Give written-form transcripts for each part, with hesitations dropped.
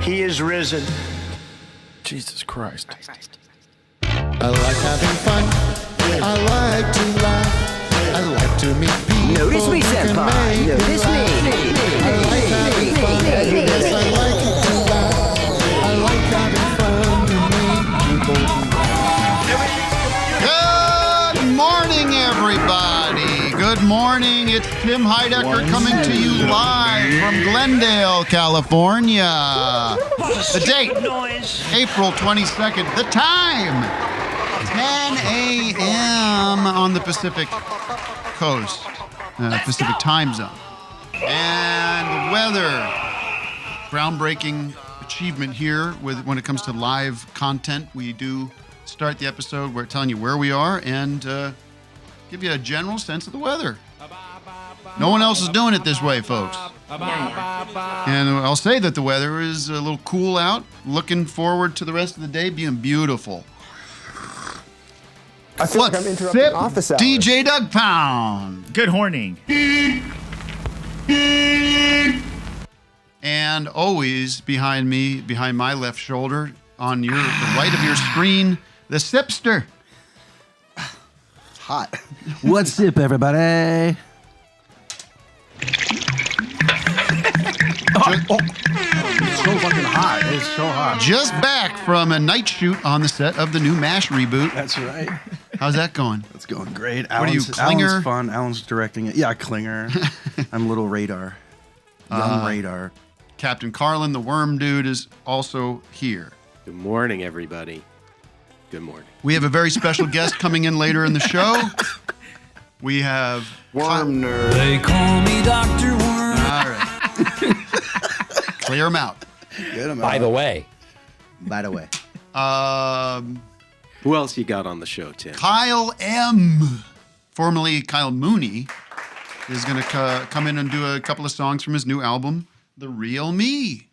He is risen. Jesus Christ. I like having fun. I like to laugh. I like to meet people. Notice me, senpai. Notice me. I like having fun. Yes, I like it to laugh. I like having fun to meet people. Good morning, everybody. Good morning. It's Tim Heidecker coming to you live from Glendale, California. The date, April 22nd. The time, 10 a.m. on the Pacific Coast, Pacific time zone. And the weather, groundbreaking achievement here when it comes to live content. We do start the episode, we're telling you where we are and give you a general sense of the weather. No one else is doing it this way, folks. And I'll say that the weather is a little cool out. Looking forward to the rest of the day being beautiful. I feel like I'm interrupting office hours. DJ Douggpound. Good morning. And always behind me, behind my left shoulder, on the right of your screen, the Sipster. It's hot. What's up, everybody? It's so fucking hot. It's so hot. Just back from a night shoot on the set of the new MASH reboot. That's right. How's that going? It's going great. What are you, Klinger? Alan's fun. Alan's directing it. Yeah, Klinger. I'm little Radar. Young Radar. Captain Carlin, the worm dude, is also here. Good morning, everybody. Good morning. We have a very special guest coming in later in the show. We have... Worm nerd. They call me Dr. Worm. All right. Clear him out. Get him By out. the way. By the way. Who else you got on the show, Tim? Kyle M., formerly Kyle Mooney, is going to come in and do a couple of songs from his new album, The Real Me.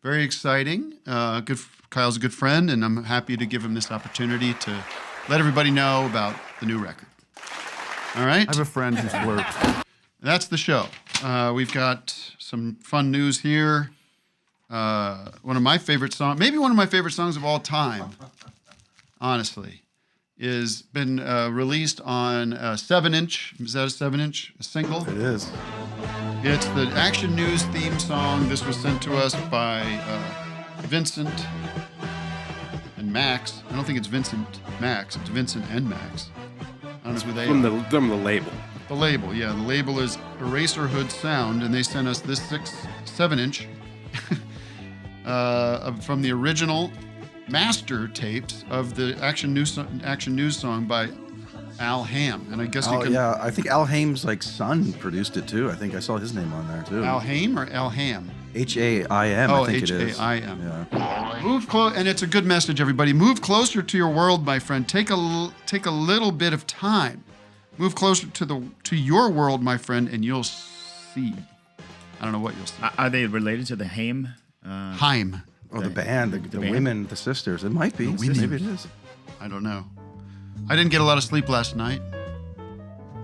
Very exciting. Kyle's a good friend, and I'm happy to give him this opportunity to let everybody know about the new record. All right? I have a friend who's flirt. That's the show. We've got some fun news here. One of my favorite songs, maybe one of my favorite songs of all time, honestly, is been released on a 7-inch. Is that a 7-inch? A single? It is. It's the Action News theme song. This was sent to us by Vincent and Max. I don't think it's Vincent Max. It's Vincent and Max. I don't know who they are. From the label. The label, yeah. The label is Eraserhood Sound, and they sent us this 7-inch from the original master tapes of the Action News song by Al Hamm. And I guess you can... yeah. I think Al Hamm's son produced it, too. I think I saw his name on there, too. Al Hamm or Al Hamm? H-A-I-M, Oh, I think it is. H-A-I-M. Yeah. Move close, and it's a good message, everybody. Move closer to your world, my friend. Take a little bit of time. Move closer to your world, my friend, and you'll see. I don't know what you'll see. Are they related to the Haim? Haim. Oh, the band, the band? women, the sisters. It might be. women. Maybe it is. I don't know. I didn't get a lot of sleep last night.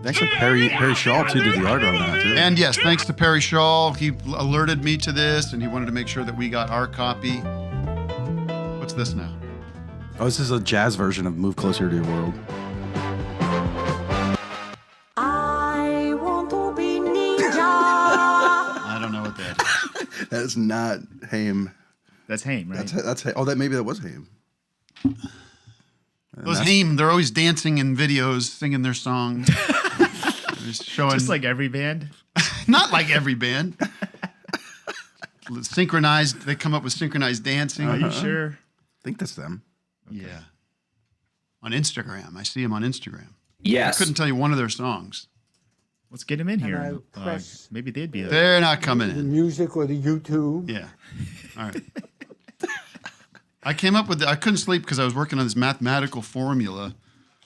Thanks to Perry Shaw, too, did the art on that, too. And yes, thanks to Perry Shaw. He alerted me to this, and he wanted to make sure that we got our copy. What's this now? Oh, this is a jazz version of Move Closer to Your World. I want to be ninja. I don't know what that is. That's not Haim. That's Haim, right? That's maybe that was Haim. Those Haim, they're always dancing in videos, singing their songs. Showing, Just like every band? Not like every band. Synchronized, they come up with synchronized dancing. Are you sure? I think that's them. Okay. Yeah. On Instagram. I see them on Instagram. Yes. I couldn't tell you one of their songs. Let's get them in here. And I press Maybe they'd be. They're not coming the in. music or the YouTube. Yeah. All right. I came up with I couldn't sleep because I was working on this mathematical formula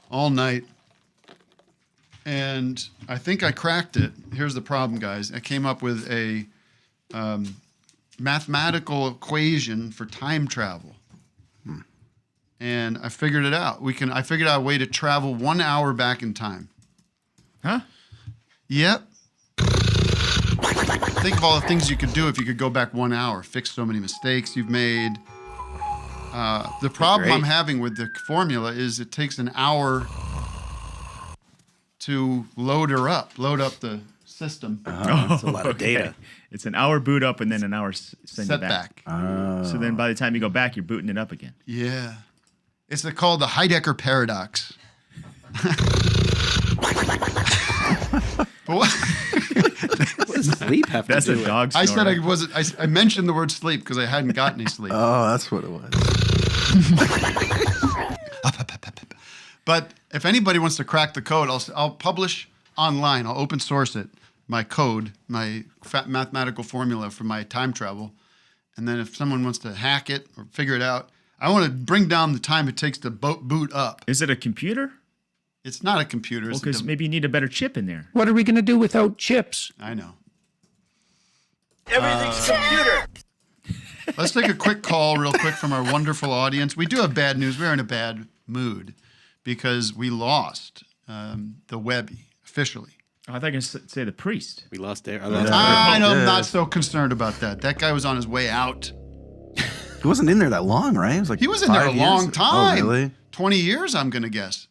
all night. And I think I cracked it. Here's the problem, guys. I came up with a mathematical equation for time travel. And I figured it out. I figured out a way to travel 1 hour back in time. Huh? Yep. think of all the things you could do if you could go back 1 hour, fix so many mistakes you've made. The problem I'm having with the formula is it takes an hour to load up the system. That's a lot of data. It's an hour boot up and then an hour send it back. Setback. So then by the time you go back, you're booting it up again. Yeah. It's called the Heidecker paradox. What? What does sleep have That's to do a with dog I snoring. said I wasn't. I mentioned the word sleep because I hadn't gotten any sleep. Oh, that's what it was. But if anybody wants to crack the code, I'll publish online. I'll open source it. My code, my mathematical formula for my time travel, and then if someone wants to hack it or figure it out, I want to bring down the time it takes to boot up. Is it a computer? It's not a computer. Well, It's because maybe you need a better chip in there. What are we going to do without chips? I know. Everything's computer. Let's take a quick call real quick from our wonderful audience. We do have bad news. We're in a bad mood because we lost the Webby officially. Oh, I thought you were going to say the priest. We lost there. I'm not so concerned about that. That guy was on his way out. He wasn't in there that long, right? It was like He was in there a 5 long years. time. Oh, really? 20 years, I'm going to guess.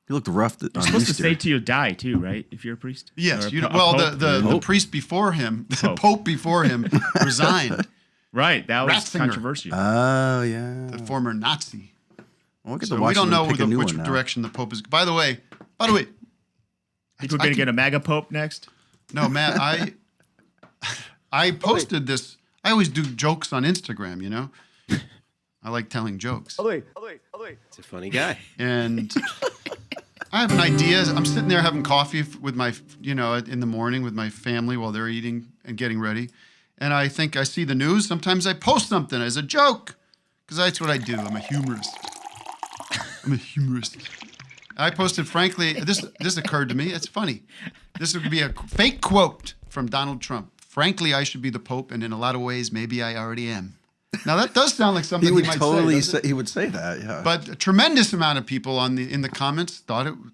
He looked rough. You're supposed to stay till you die, too, right? If you're a priest? Yes. Or a You know, po- a well, pope? the priest before him, the Pope. Pope before him, resigned. Right, that was Ratzinger. controversial. Oh, yeah. The former Nazi. Well, we'll get to So watch we don't him know pick a new which one now. direction the Pope is. By the way, Think we're going to get a MAGA pope next? no, Matt, I posted this. I always do jokes on Instagram, you know? I like telling jokes. It's a funny guy. And I have an idea. I'm sitting there having coffee with my, in the morning with my family while they're eating and getting ready. And I think I see the news. Sometimes I post something as a joke because that's what I do. I'm a humorist. I posted, frankly, this occurred to me. It's funny. This would be a fake quote from Donald Trump. Frankly, I should be the Pope, and in a lot of ways, maybe I already am. Now, that does sound like something He would might totally say. he would say that, yeah. But a tremendous amount of people in the comments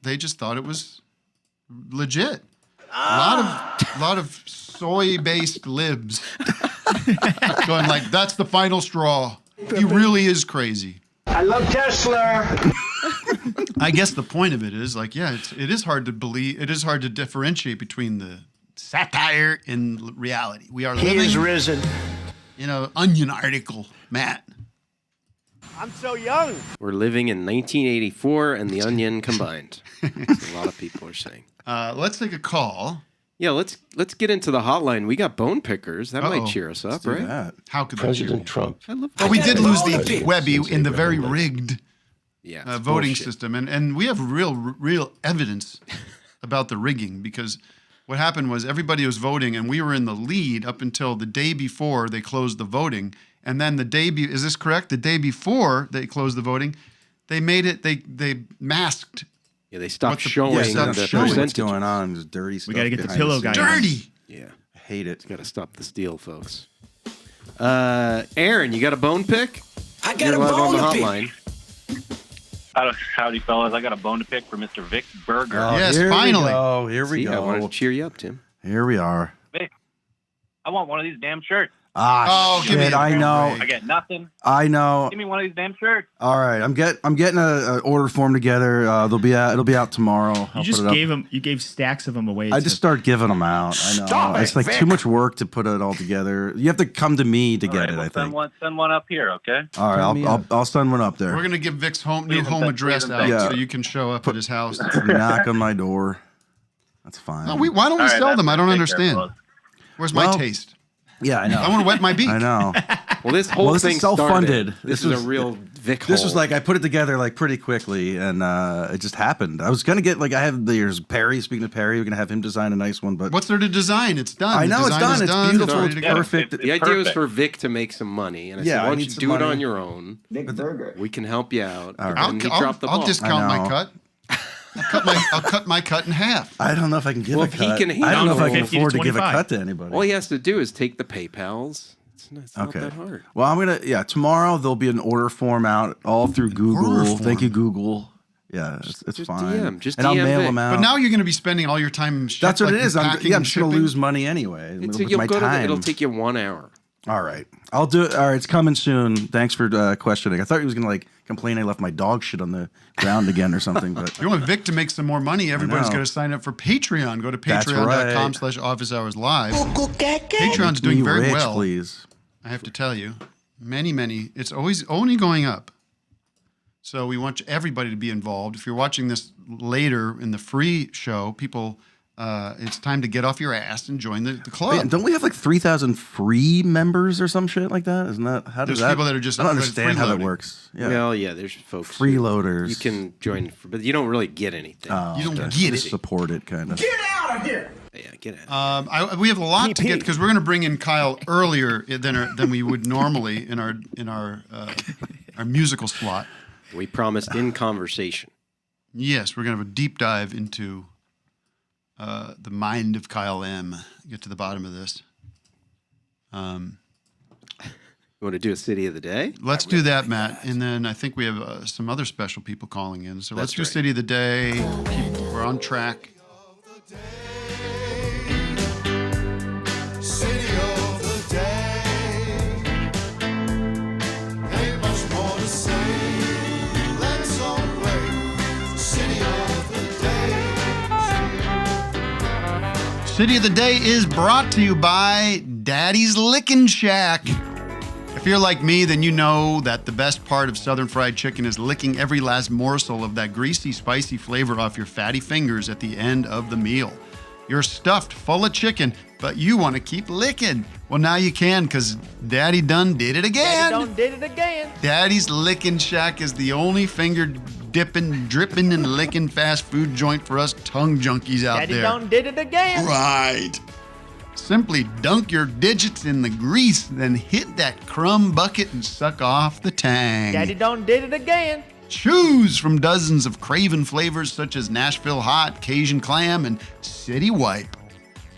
they just thought it was legit. A lot of soy-based libs going like, that's the final straw. He really is crazy. I love Tesla. I guess the point of it is like, yeah, it is hard to believe. It is hard to differentiate between the satire and reality. We are He living is risen. in an Onion article, Matt. I'm so young. We're living in 1984 and The Onion combined. That's a lot of people are saying. Let's take a call. Yeah, let's get into the hotline. We got bone pickers. That Uh-oh. might cheer us up, Do right? that. How could President that Trump. I love But we did lose the Webby in the very rigged yeah, it's voting bullshit. system, and we have real evidence about the rigging because what happened was everybody was voting, and we were in the lead up until the day before they closed the voting, and then is this correct? The day before they closed the voting, they made it. They masked. Yeah, they stopped What the- showing yeah, Yeah, stop the that's showing what's percentage. going on. There's dirty stuff. We got to get the behind pillow scenes. guy. Dirty. Yeah, I hate it. got to stop the steal, folks. Aaron, you got a bone pick? I got You're a live on bone the to pick. hotline. Howdy, fellas. I got a bone to pick for Mr. Vic Berger. Oh, Yes, here finally. We go. Here we See, I wanted go. to cheer you up, Tim. Here we are. Vic, I want one of these damn shirts. Ah, Oh, give me shit! a I know. break. I get nothing. I know. Give me one of these damn shirts. All right, I'm getting a order form together. It'll be out tomorrow. I'll You just put it up. you gave stacks of them away. I to- just start giving them out. I know. Stop It's it, like Vic. too much work to put it all together. You have to come to me to All get right, it. well, I think. Send one up here, okay? All right, I'll send one up there. We're gonna give Vic's new Please home and address thank- out Yeah. so you can show up at his house. Knock on my door. That's fine. No, why don't we All right, sell that's them? I don't it. Take care, understand. fellas. Where's my Well, taste? Yeah, I know. I want to wet my beak. I know. Well, this whole this is thing self-funded. started. This This is was- a real Vic This was hole. like I put it together like pretty quickly, and it just happened. I was gonna get there's Perry. Speaking of Perry, we're gonna have him design a nice one, but What's there to design? It's done. I know The it's design done. is It's done. beautiful. ready It's to go. perfect. the idea was perfect. for Vic to make some money, and I Yeah, said, I "Why don't need you some do it money. on your own? Vic Berger. We can help you out." All right. And he dropped the ball. I'll discount I my know. cut. I'll cut my cut in half. I don't know if I can give Well, a if he cut. can I don't know if I can 50 to afford to give a 25. cut to anybody. All he has to do is take the PayPals. It's not Okay. that hard. Well, tomorrow there'll be an order form out all through Google. Order form? Thank you, Google. Yeah, it's just fine. DM, just and I'll DM mail Vic. them out. But now you're going to be spending all your time. That's what it is. I'm packing and just going to shipping. lose money anyway. with You'll my go time. it'll take you 1 hour. All right. I'll do it. All right. It's coming soon. Thanks for questioning. I thought he was going to like complain I left my dog shit on the ground again or something. But If you want Vic to make some more money, everybody's know. got to sign up for Patreon. Go to That's patreon.com/officehours-live. Patreon's doing me very rich, well. please. I have to tell you. Many. It's always only going up. So we want everybody to be involved. If you're watching this later in the free show, people, it's time to get off your ass and join the club. Wait, don't we have like 3,000 free members or some shit like that? Isn't that how does There's that? people that are just I don't understand how that freeloading. works. Yeah. Well, yeah, there's folks. who- Freeloaders. You can join, but you don't really get anything. Oh, You don't okay. get Just it. support it, kind of. Yeah, get out. We have a lot to get because we're going to bring in Kyle earlier than we would normally in our musical slot. We promised in conversation. Yes, we're going to have a deep dive into the mind of Kyle M. Get to the bottom of this. You want to do a city of the day? Let's do that, Matt. And then I think we have some other special people calling in. So let's That's do right. City of the Day. We're on track. City of the day. Ain't much more to say. Let's all play. City of the day. City of the Day is brought to you by Daddy's Lickin' Shack. If you're like me, then you know that the best part of Southern fried chicken is licking every last morsel of that greasy, spicy flavor off your fatty fingers at the end of the meal. You're stuffed full of chicken, but you want to keep licking. Well, now you can because Daddy done did it again. Daddy's Lickin' Shack is the only finger dipping, dripping, and licking fast food joint for us tongue junkies out there. did it again. Right. Simply dunk your digits in the grease, then hit that crumb bucket and suck off the tang. did it again. Choose from dozens of craven flavors such as Nashville Hot, Cajun Clam, and City Wipe.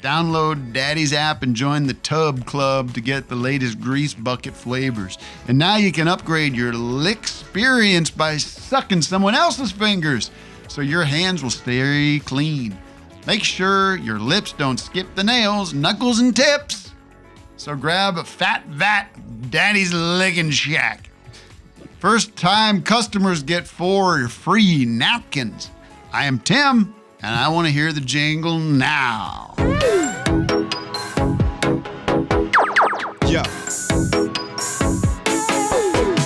Download Daddy's app and join the Tub Club to get the latest grease bucket flavors. And now you can upgrade your lick experience by sucking someone else's fingers so your hands will stay clean. Make sure your lips don't skip the nails, knuckles, and tips. So grab a fat vat of Daddy's Lickin' Shack. First time customers get 4 free napkins. I am Tim, and I want to hear the jingle now. Yo.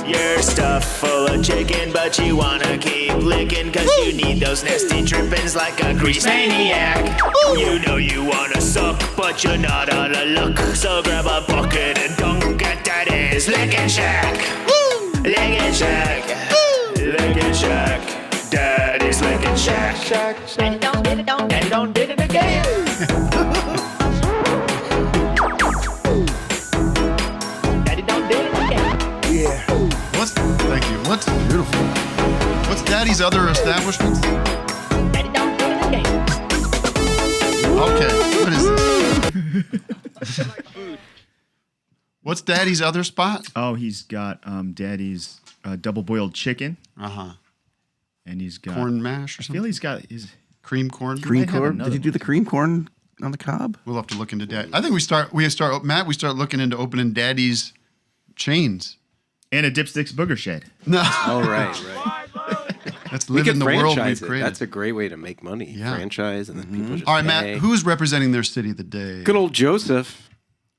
You're stuffed full of chicken, but you wanna keep licking, cause you need those nasty drippings like a grease maniac. You know you wanna suck, but you're not out of luck. So grab a bucket and dunk at Daddy's Lickin' Shack. Lickin' Shack. Lickin' Shack. Daddy's Lickin' Shack. Daddy don't did it again. Daddy don't did it again. Thank you. What's Daddy's other establishments? Daddy don't did it again. Okay, what is this? What's Daddy's other spot? Oh, he's got Daddy's double boiled chicken, Uh-huh. and he's got Corn mash or I feel something? he's got his. Cream corn? Cream might have corn? another Did you do the cream corn on the cob? We'll have to look into Daddy. I think we start looking into opening Daddy's chains. And a Dipsticks Booger Shed. No. Oh, right. Let's We live could in the world franchise we've it. created. That's a great way to make money. Yeah. Franchise, and then people just All right, pay. Matt, who's representing their city of the day? Good old Joseph.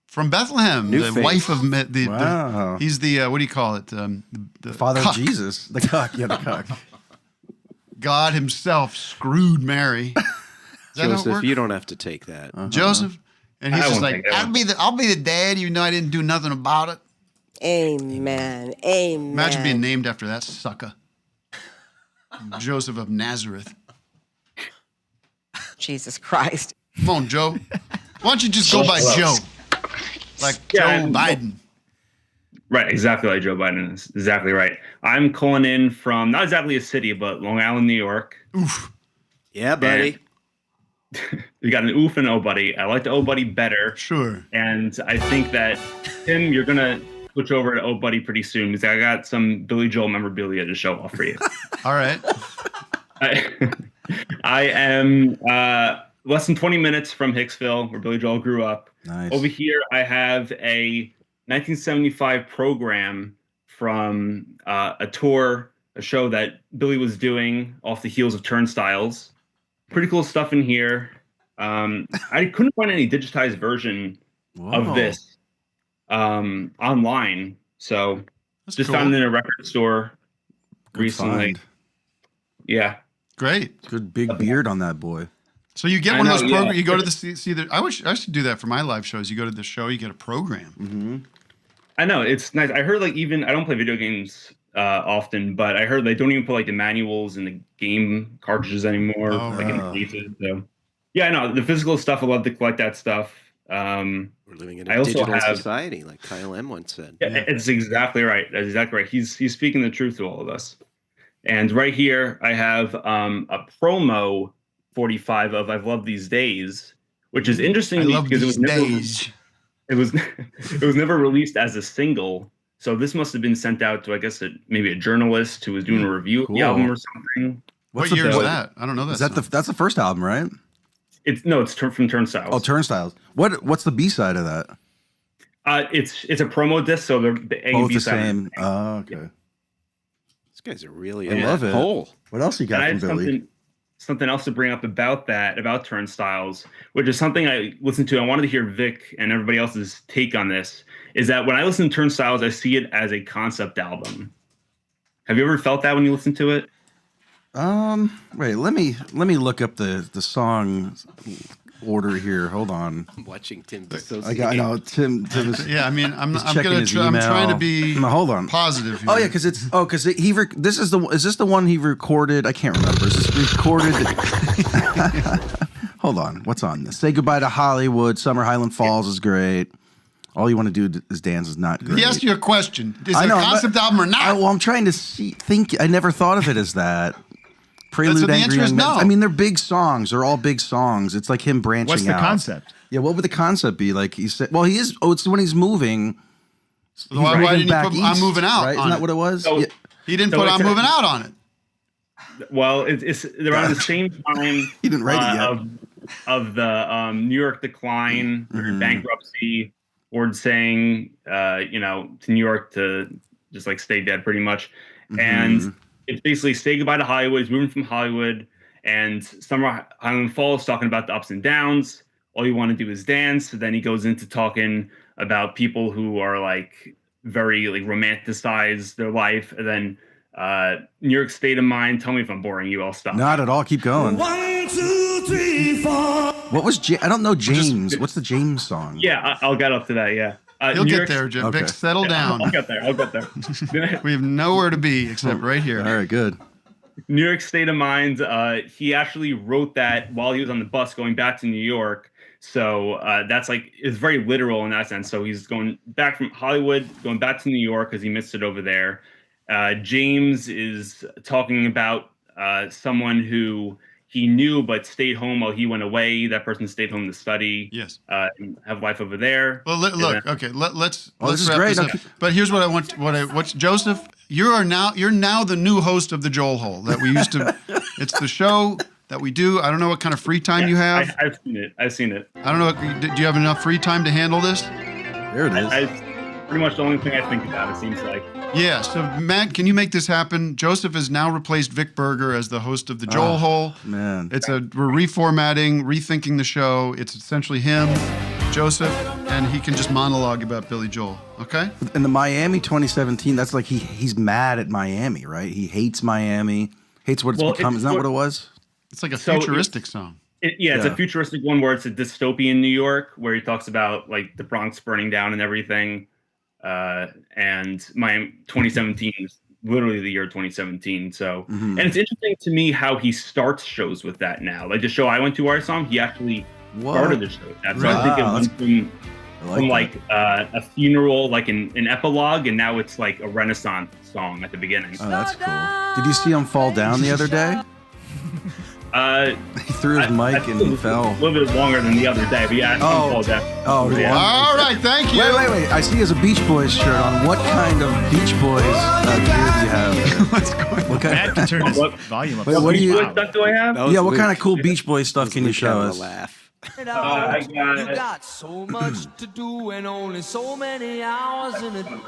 From Bethlehem, New the face. wife of Wow. he's the what do you call it? The Father cock. of Jesus. The cock. Yeah, the cock. God himself screwed Mary. Is that how it Joseph, works? you don't have to take that. Joseph, and he's I just won't like, take that I'll be the dad, even though I didn't do nothing about it. Amen. Amen. Imagine being named after that sucker, Joseph of Nazareth. Jesus Christ. Come on, Joe. Why don't you just go by Joe, like Yeah, Joe Biden? Right, exactly like Joe Biden is exactly right. I'm calling in from not exactly a city, but Long Island, New York. Oof. Yeah, buddy. We got an oof and oh buddy. I like the oh buddy better. Sure. And I think that, Tim, you're going to switch over to oh buddy pretty soon because I got some Billy Joel memorabilia to show off for you. All right. I am less than 20 minutes from Hicksville, where Billy Joel grew up. Nice. Over here, I have a 1975 program from a tour, a show that Billy was doing off the heels of Turnstiles. Pretty cool stuff in here. I couldn't find any digitized version of this online, so That's just cool. found it in a record store recently. Find. Yeah. Great. Good big beard on that boy. So you get I one of know, those yeah. programs. You go to the see the. I should do that for my live shows. You go to the show, you get a program. Mm-hmm. I know, it's nice. I heard like even I don't play video games often, but I heard they don't even put like the manuals in the game cartridges anymore, Oh, like in the cases. So yeah, I know the physical stuff. I love to collect that stuff. We're living in I a also digital have- society, like Kyle M once said. Yeah, it's exactly right. That's exactly right. He's speaking the truth to all of us. And right here, I have a promo 45 of "I've Loved These Days," which is interesting I love because these days. it was never released as a single. So this must have been sent out to, I guess, maybe a journalist who was doing a review of the Cool. album or something. What year is that? I don't know that. Is that song. that's the first album, right? It's from Turnstiles. Oh, Turnstiles. What's the B side of that? It's a promo disc, so they're the A and Both B the side. same. Oh, okay. These guys are really I in love that it. hole. What else you And I got have from Billy? something else to bring up about Turnstiles, which is something I listened to. I wanted to hear Vic and everybody else's take on this. Is that when I listen to Turnstiles, I see it as a concept album. Have you ever felt that when you listen to it? Wait, let me look up the song order here. Hold on. I'm watching Tim I dissociate. know Tim is Yeah, I mean, I'm checking gonna. his I'm email. trying to be No, hold on. positive. Here. Oh yeah, because this is the one he recorded? I can't remember. Is this recorded? Hold on. What's on this? Say Goodbye to Hollywood. Summer Highland Falls is great. All you want to do is dance is not great. He asked you a question. Is I it know, a concept but- album or not? Well, I'm trying to think. I never thought of it as that. Prelude, what the Angry answer is, Young Men. no. I mean, they're big songs. They're all big songs. It's like him branching out. What's the concept? Yeah, what would the concept be? Like he said, well, he is. Oh, it's when he's moving. So why moving didn't he back put "I'm east, moving out"? Right? Isn't on that it? what it was? So- Yeah. He didn't So put it's "I'm a- moving out" on it. Well, it's around the same time He didn't write it yet. of the New York decline, Mhm. bankruptcy, Ford saying, to New York to just like stay dead pretty much. Mhm. And it's basically say goodbye to Hollywood. He's moving from Hollywood, and Summer Highland Falls talking about the ups and downs. All you want to do is dance. Then he goes into talking about people who are like very like romanticize their life, and then New York State of Mind. Tell me if I'm boring you. I'll stop. Not at all. Keep going. 1, 2, 3, 4. What was I don't know James. What's the James song? Yeah, I'll get up to that. Yeah, He'll New get York- there, Jim. Okay. Vic, settle down. I'll get there. We have nowhere to be except right here. All right, good. New York State of Mind. He actually wrote that while he was on the bus going back to New York. So that's like it's very literal in that sense. So he's going back from Hollywood, going back to New York because he missed it over there. James is talking about someone who he knew but stayed home while he went away. That person stayed home to study. Yes. And have life over there. Well, look. Okay. Let's Oh, this is wrap great. this up. Okay. But here's what I want. What's Joseph? You're now the new host of the Joel Hole that we used to. It's the show that we do. I don't know what kind of free time you have. I've seen it. I've seen it. I don't know. Do you have enough free time to handle this? There it is. It's pretty much the only thing I think about. It seems like. Yeah. So Matt, can you make this happen? Joseph has now replaced Vic Berger as the host of the Joel Hole. Man. We're reformatting, rethinking the show. It's essentially him, Joseph, and he can just monologue about Billy Joel. Okay. In the Miami 2017, that's like he's mad at Miami, right? He hates Miami, hates what it's Well, become. it's Isn't that what- what it was? It's like a So futuristic song. It's Yeah. a futuristic one where it's a dystopian New York, where he talks about like the Bronx burning down and everything. And my 2017 is literally the year 2017. So, Mhm. and it's interesting to me how he starts shows with that now. Like the show I went to, where I saw him, he actually started the show with that. So I think it Wow, went from I like a funeral, like an epilogue, and now it's like a Renaissance song at the beginning. Oh, that's cool. Did you see him fall down the other day? He threw his mic and fell. A little bit longer than the other day, but yeah, I apologize. Oh, Yeah. All right, thank you. Wait. I see he has a Beach Boys shirt on. What kind of Beach Boys gear do you have? What's going on? What kind Matt can turn his volume up. Wait, what do you? What stuff do I have? Yeah, what kind of cool Beach Boys stuff can you show us? Laugh. I got so much to do and only so many hours in a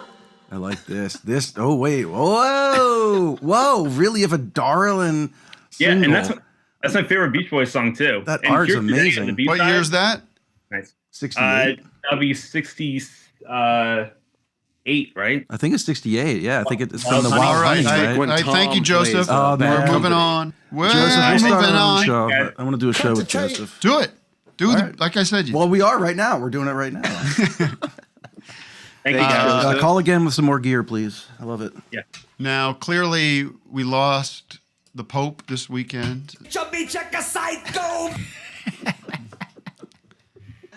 I like this. Oh wait, whoa! Really, you have a darling single. Yeah, and that's my favorite Beach Boys song too. That and art's Here's the Day, amazing. the B What side. year is that? Nice. 68. That'll be 68, right? I think it's 68. Yeah, I think it's from the All Wild right. Honey, right? I thank you, Joseph. Oh, man. We're moving on. We're Joseph, we'll moving start our own on. show. I want to do a show with Joseph. Do it. right. Like I said. Well, we are right now. We're doing it right now. Thank you, guys. Call again with some more gear, please. I love it. Yeah. Now, clearly, we lost the Pope this weekend. Chubby checker psycho.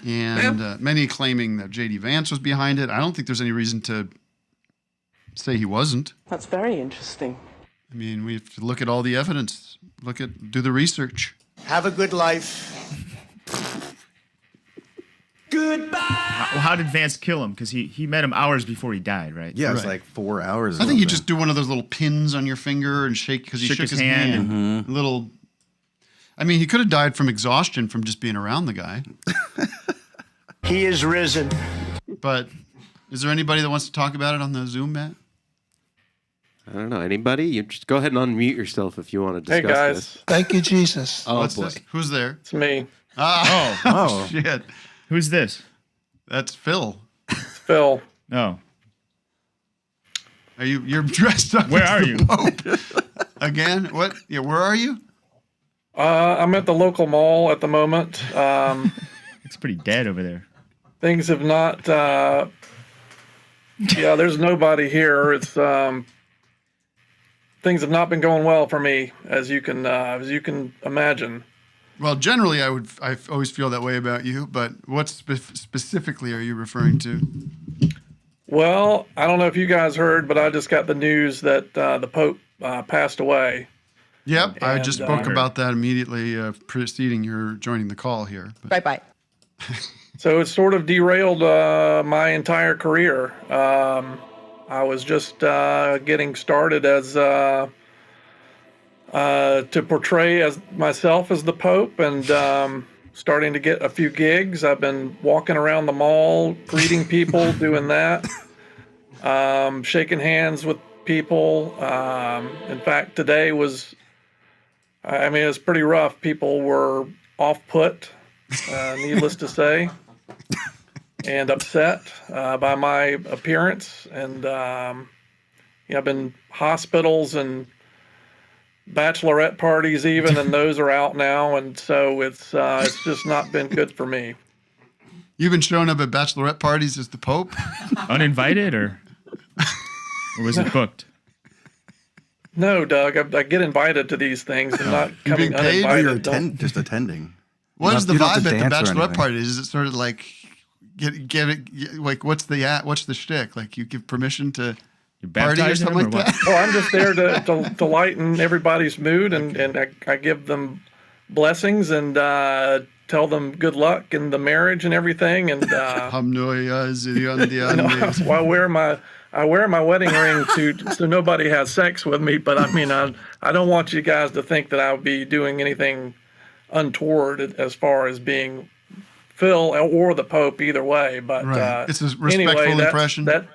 And many claiming that J.D. Vance was behind it. I don't think there's any reason to say he wasn't. That's very interesting. I mean, we have to look at all the evidence, do the research. Have a good life. Goodbye. Well, how did Vance kill him? Because he met him hours before he died, right? Yeah, it was Right. like 4 hours. I think you just do one of those little pins on your finger and shake because he Shook shook his his hand. Mm-hmm. Little. I mean, he could have died from exhaustion from just being around the guy. He is risen. But is there anybody that wants to talk about it on the Zoom, Matt? I don't know. Anybody? You just go ahead and unmute yourself if you want to Hey, discuss guys. this. Thank you, Jesus. Oh, What's boy. this? Who's there? It's me, Oh, shit. Who's this? That's Phil. Phil. Oh. You're dressed up Where as are the you? Pope. Again? What? Yeah, where are you? I'm at the local mall at the moment. It's pretty dead over there. Things have not. There's nobody here. It's things have not been going well for me, as you can imagine. Well, generally, I always feel that way about you, but what specifically are you referring to? Well, I don't know if you guys heard, but I just got the news that the Pope passed away. Yep, I And, just spoke about that immediately preceding your joining the call here. But Bye. So it's sort of derailed my entire career. I was just getting started as to portray as myself as the Pope, and starting to get a few gigs. I've been walking around the mall, greeting people, doing that, shaking hands with people. In fact, today was, it was pretty rough. People were off-put, needless to say, and upset by my appearance. And I've been hospitals and bachelorette parties even, and those are out now, and so it's just not been good for me. you've been showing up at bachelorette parties as the Pope? Uninvited or was it booked? No, Doug, I get invited to these things. I'm not You're coming being paid? Oh, you're uninvited. just attending. What is the You don't have vibe to at the dance or bachelorette anything. parties? Is it sort of like what's the shtick? Like you give permission to You party or baptizing something him like or that? Well, I'm just there to lighten everybody's mood, and I give them blessings and tell them good luck in the marriage and everything. And I wear my wedding ring so nobody has sex with me. But I don't want you guys to think that I would be doing anything untoward as far as being Phil or the Pope, either way. But Right. It's a respectful anyway, impression. That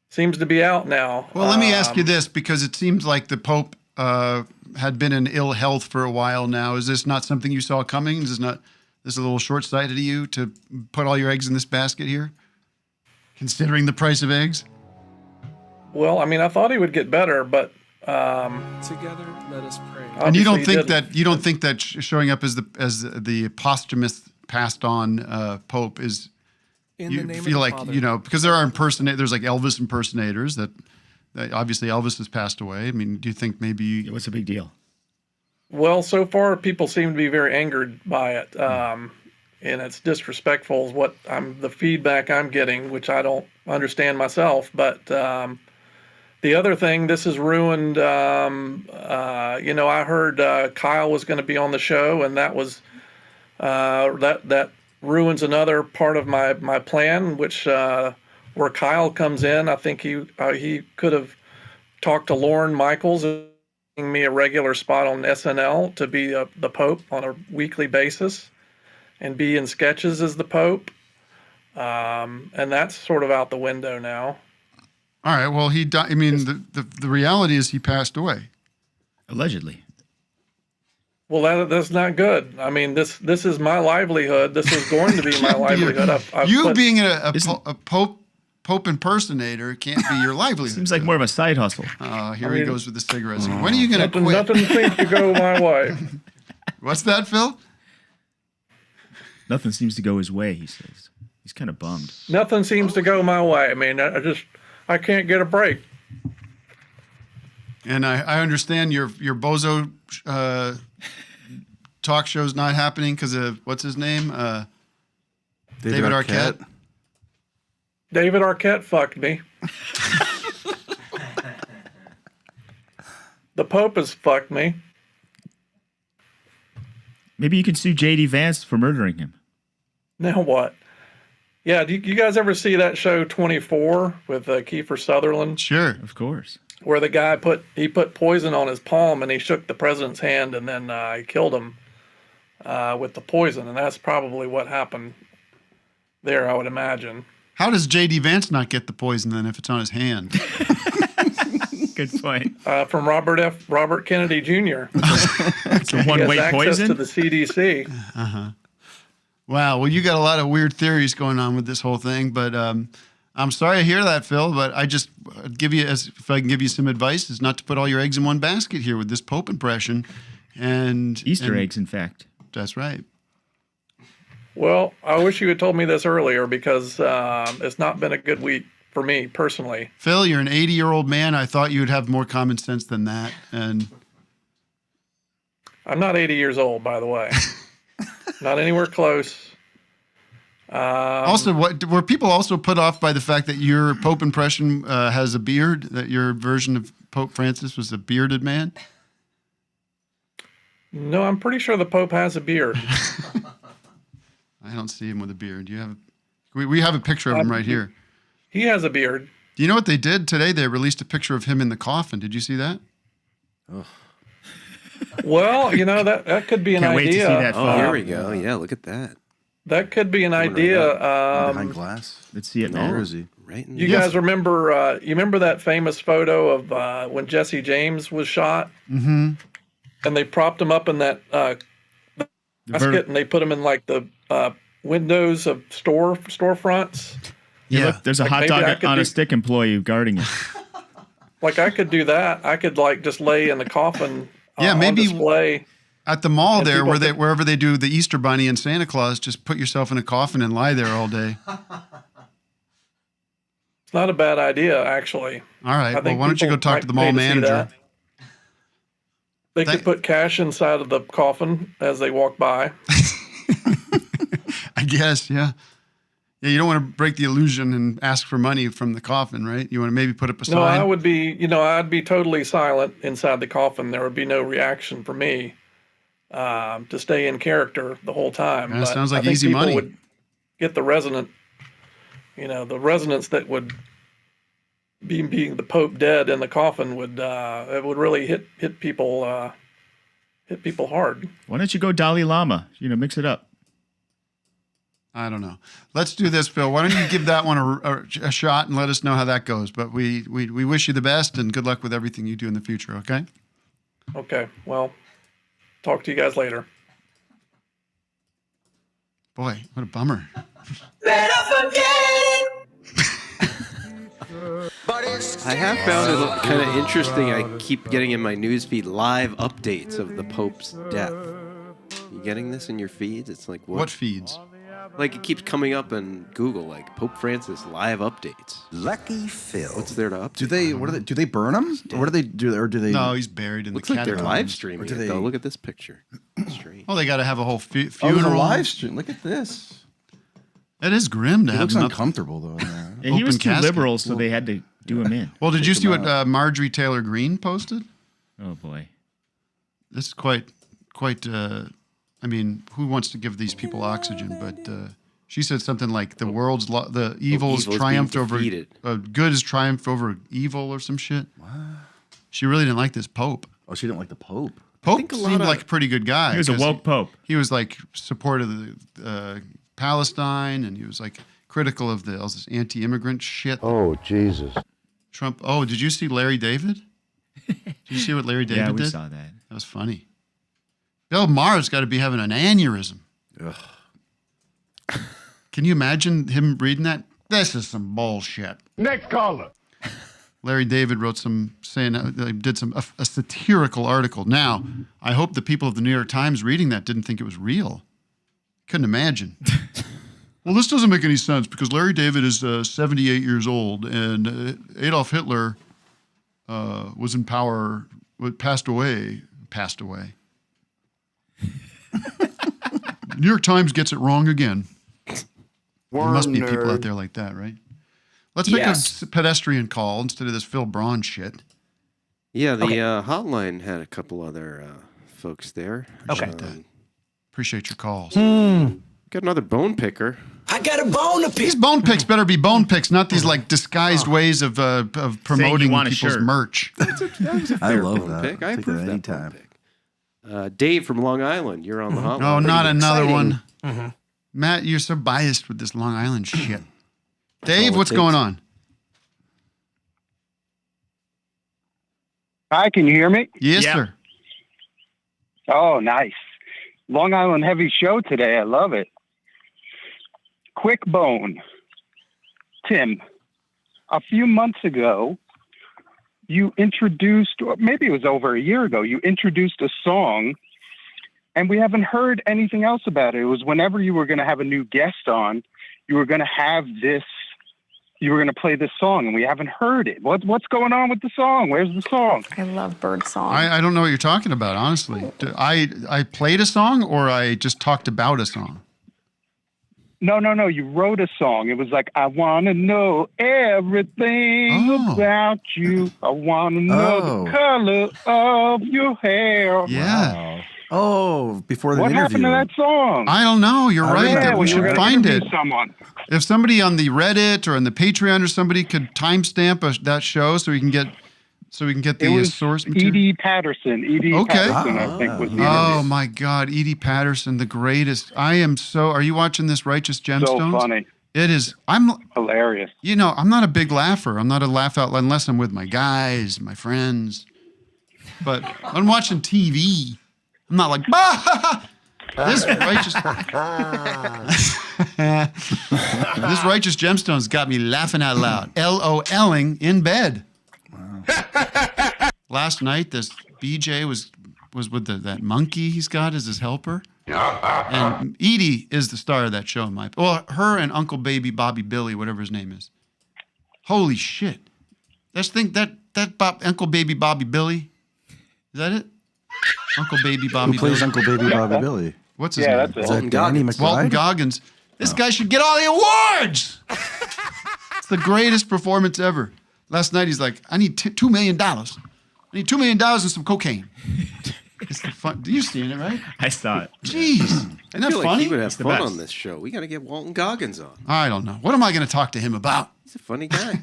seems to be out now. Well, let me ask you this, because it seems like the Pope had been in ill health for a while now. Is this not something you saw coming? Is this a little short-sighted of you to put all your eggs in this basket here, considering the price of eggs? Well, I thought he would get better, but Together, let us pray. And you don't obviously think that showing up as the posthumous passed on Pope is. In You the name feel of the like Father. because there's like Elvis impersonators that obviously Elvis has passed away. I mean, do you think maybe What's the big deal? Well, so far people seem to be very angered by it, and it's disrespectful. Is what the feedback I'm getting, which I don't understand myself. But The other thing, this has ruined. I heard Kyle was going to be on the show, and that was that ruins another part of my plan, which where Kyle comes in. I think he could have talked to Lorne Michaels and giving me a regular spot on SNL to be the Pope on a weekly basis, and be in sketches as the Pope. And that's sort of out the window now. All right. Well, he died. I mean, the reality is he passed away. Allegedly. Well, that's not good. I mean, this is my livelihood. This is going to be my livelihood. Being a Pope impersonator can't be your livelihood. Seems like more of a side hustle. He goes with the cigarettes. When are you going to quit? Nothing seems to go my way. What's that, Phil? Nothing seems to go his way, he says. He's kind of bummed. Nothing seems to go my way. I mean, I can't get a break. And I understand your bozo talk show's not happening because of, what's his name? David Arquette. David Arquette fucked me. The Pope has fucked me. Maybe you can sue J.D. Vance for murdering him. Now what? Yeah, do you guys ever see that show 24 with Kiefer Sutherland? Sure. Of course. Where the guy put poison on his palm and he shook the president's hand and then he killed him with the poison. And that's probably what happened there, I would imagine. How does J.D. Vance not get the poison then if it's on his hand? Good point. From Robert Kennedy Jr. It's a one-way poison? To the CDC. Uh-huh. Wow. Well, you got a lot of weird theories going on with this whole thing, but I'm sorry to hear that, Phil. But I just if I can give you some advice, is not to put all your eggs in one basket here with this Pope impression, and Easter eggs, in fact. That's right. Well, I wish you had told me this earlier because it's not been a good week for me personally. Phil, you're an 80-year-old man. I thought you'd have more common sense than that, and I'm not 80 years old, by the way. Not anywhere close. Also, were people also put off by the fact that your Pope impression has a beard? That your version of Pope Francis was a bearded man? No, I'm pretty sure the Pope has a beard. I don't see him with a beard. We have a picture of him right here. He has a beard. Do you know what they did today? They released a picture of him in the coffin. Did you see that? Oh. Well, that could be an Can't idea. wait to see that photo. Here we go. Yeah, look at that. That could be an idea. Behind glass. Let's see it Where now. is he? Right. You guys remember? You remember that famous photo of when Jesse James was shot? Mm-hmm. And they propped him up in that basket, and they put him in like the windows of storefronts. Yeah, look, there's a hot dog on a stick employee guarding it. Like I could do that. I could like just lay in the coffin. Maybe on display. At the mall And there, people wherever they do the Easter Bunny and Santa Claus, just put yourself in a coffin and lie there all day. It's not a bad idea, actually. All right. Well, why don't you go talk to the mall manager? They could put cash inside of the coffin as they walk by. I guess, yeah. Yeah, you don't want to break the illusion and ask for money from the coffin, right? You want to maybe put up a sign? No, I would be, I'd be totally silent inside the coffin. There would be no reaction for me to stay in character the whole time. Yeah, but sounds like I think easy people money. Would get the resonance that would being the Pope dead in the coffin would it would really hit people hard. Why don't you go Dalai Lama? Mix it up. I don't know. Let's do this, Phil. Why don't you give that one a shot and let us know how that goes? But we wish you the best and good luck with everything you do in the future, okay? Okay. Well, talk to you guys later. Boy, what a bummer. Better forget it. I have found it kind of interesting. I keep getting in my newsfeed live updates of the Pope's death. You getting this in your feeds? It's like What feeds? Like it keeps coming up in Google, like Pope Francis live updates. Lucky Phil. What's there to update? Do they burn him? Or what do they do? Or do they? No, he's buried in Looks the like they're catacombs. live streaming it, though. Look at this picture. Strange. Well, they got to have a whole Oh, funeral. it's a live stream. Look at this. It is grim to He have looks him uncomfortable though. And he was Open too casket. liberal, so they had to Do him in. Well, did you see what out. Marjorie Taylor Greene posted? Oh boy. This is quite. I mean, who wants to give these people oxygen? But she said something like the the evil's triumphed over defeated. Good has triumphed over evil or some shit. What? She really didn't like this Pope. Oh, she didn't like the Pope. Pope seemed like a pretty good guy. He was a 'cause woke Pope. He was like supportive of the Palestine, and he was like critical of all this anti-immigrant shit. Oh, Jesus. Trump. Oh, did you see Larry David? Did you see what Larry David Yeah, we did? saw that. That was funny. Bill Maher's got to be having an aneurysm. Ugh. Can you imagine him reading that? This is some bullshit. Next caller. Larry David wrote did a satirical article. Now, I hope the people of the New York Times reading that didn't think it was real. Couldn't imagine. Well, this doesn't make any sense because Larry David is 78 years old and Adolf Hitler was in power, passed away. New York Times gets it wrong again. There must be people out there like that, right? Let's make a pedestrian call instead of this Phil Braun shit. Yeah, the hotline had a couple other folks there. Appreciate your calls. Got another bone picker. I got a bone to pick. These bone picks better be bone picks, not these like disguised ways of promoting want a people's shirt. merch. I love bone that. pick. I Take approve that that anytime. bone pick. Dave from Long Island, you're on the hotline. No, not another exciting. one. Matt, you're so biased with this Long Island shit. Dave, all it what's takes. going on? Hi, can you hear me? Yes, Yeah. sir. Oh, nice. Long Island heavy show today. I love it. Quick bone. Tim, a few months ago, you introduced, or maybe it was over a year ago, you introduced a song, and we haven't heard anything else about it. It was whenever you were going to have a new guest on, you were going to have this, you were going to play this song, and we haven't heard it. What's going on with the song? Where's the song? I love bird song. I don't know what you're talking about, honestly. I played a song or I just talked about a song? No. You wrote a song. It was like, I want to know everything about you. I want to know the color of your hair. Yeah. Wow. Oh, before the What interview. happened to that song? I don't know. You're right. Yeah, That we when you were should gonna find it. interview someone. If somebody on the Reddit or on the Patreon or somebody could timestamp that show so we can get It the was source material. Edie Patterson. Okay. Patterson, I think, was the Oh interview. my God, Edie Patterson, the greatest. Are you watching this Righteous Gemstones? So funny. It is. Hilarious. You know, I'm not a big laugher. I'm not a laugh out loud unless I'm with my guys, my friends. But I'm watching TV. I'm not like, bah! This righteous this Righteous Gemstones got me laughing out loud. LOLing in bed. Last night, this BJ was with that monkey he's got as his helper. And Edie is the star of that show. Her and Uncle Baby Bobby Billy, whatever his name is. Holy shit! Uncle Baby Bobby Billy. Is that it? Uncle Baby Bobby. Who plays Billy? Uncle Baby Bobby Billy? What's his name? that's it. Is that Danny McBride? Walton Goggins. This guy should get all the awards. It's the greatest performance ever. Last night he's like, I need $2 million. I need $2 million and some cocaine. It's the fun. You've seen it, right? I saw it. Jeez. Isn't I that feel like funny? he would have It's the fun best. on this show. We got to get Walton Goggins on. I don't know. What am I going to talk to him about? He's a funny guy.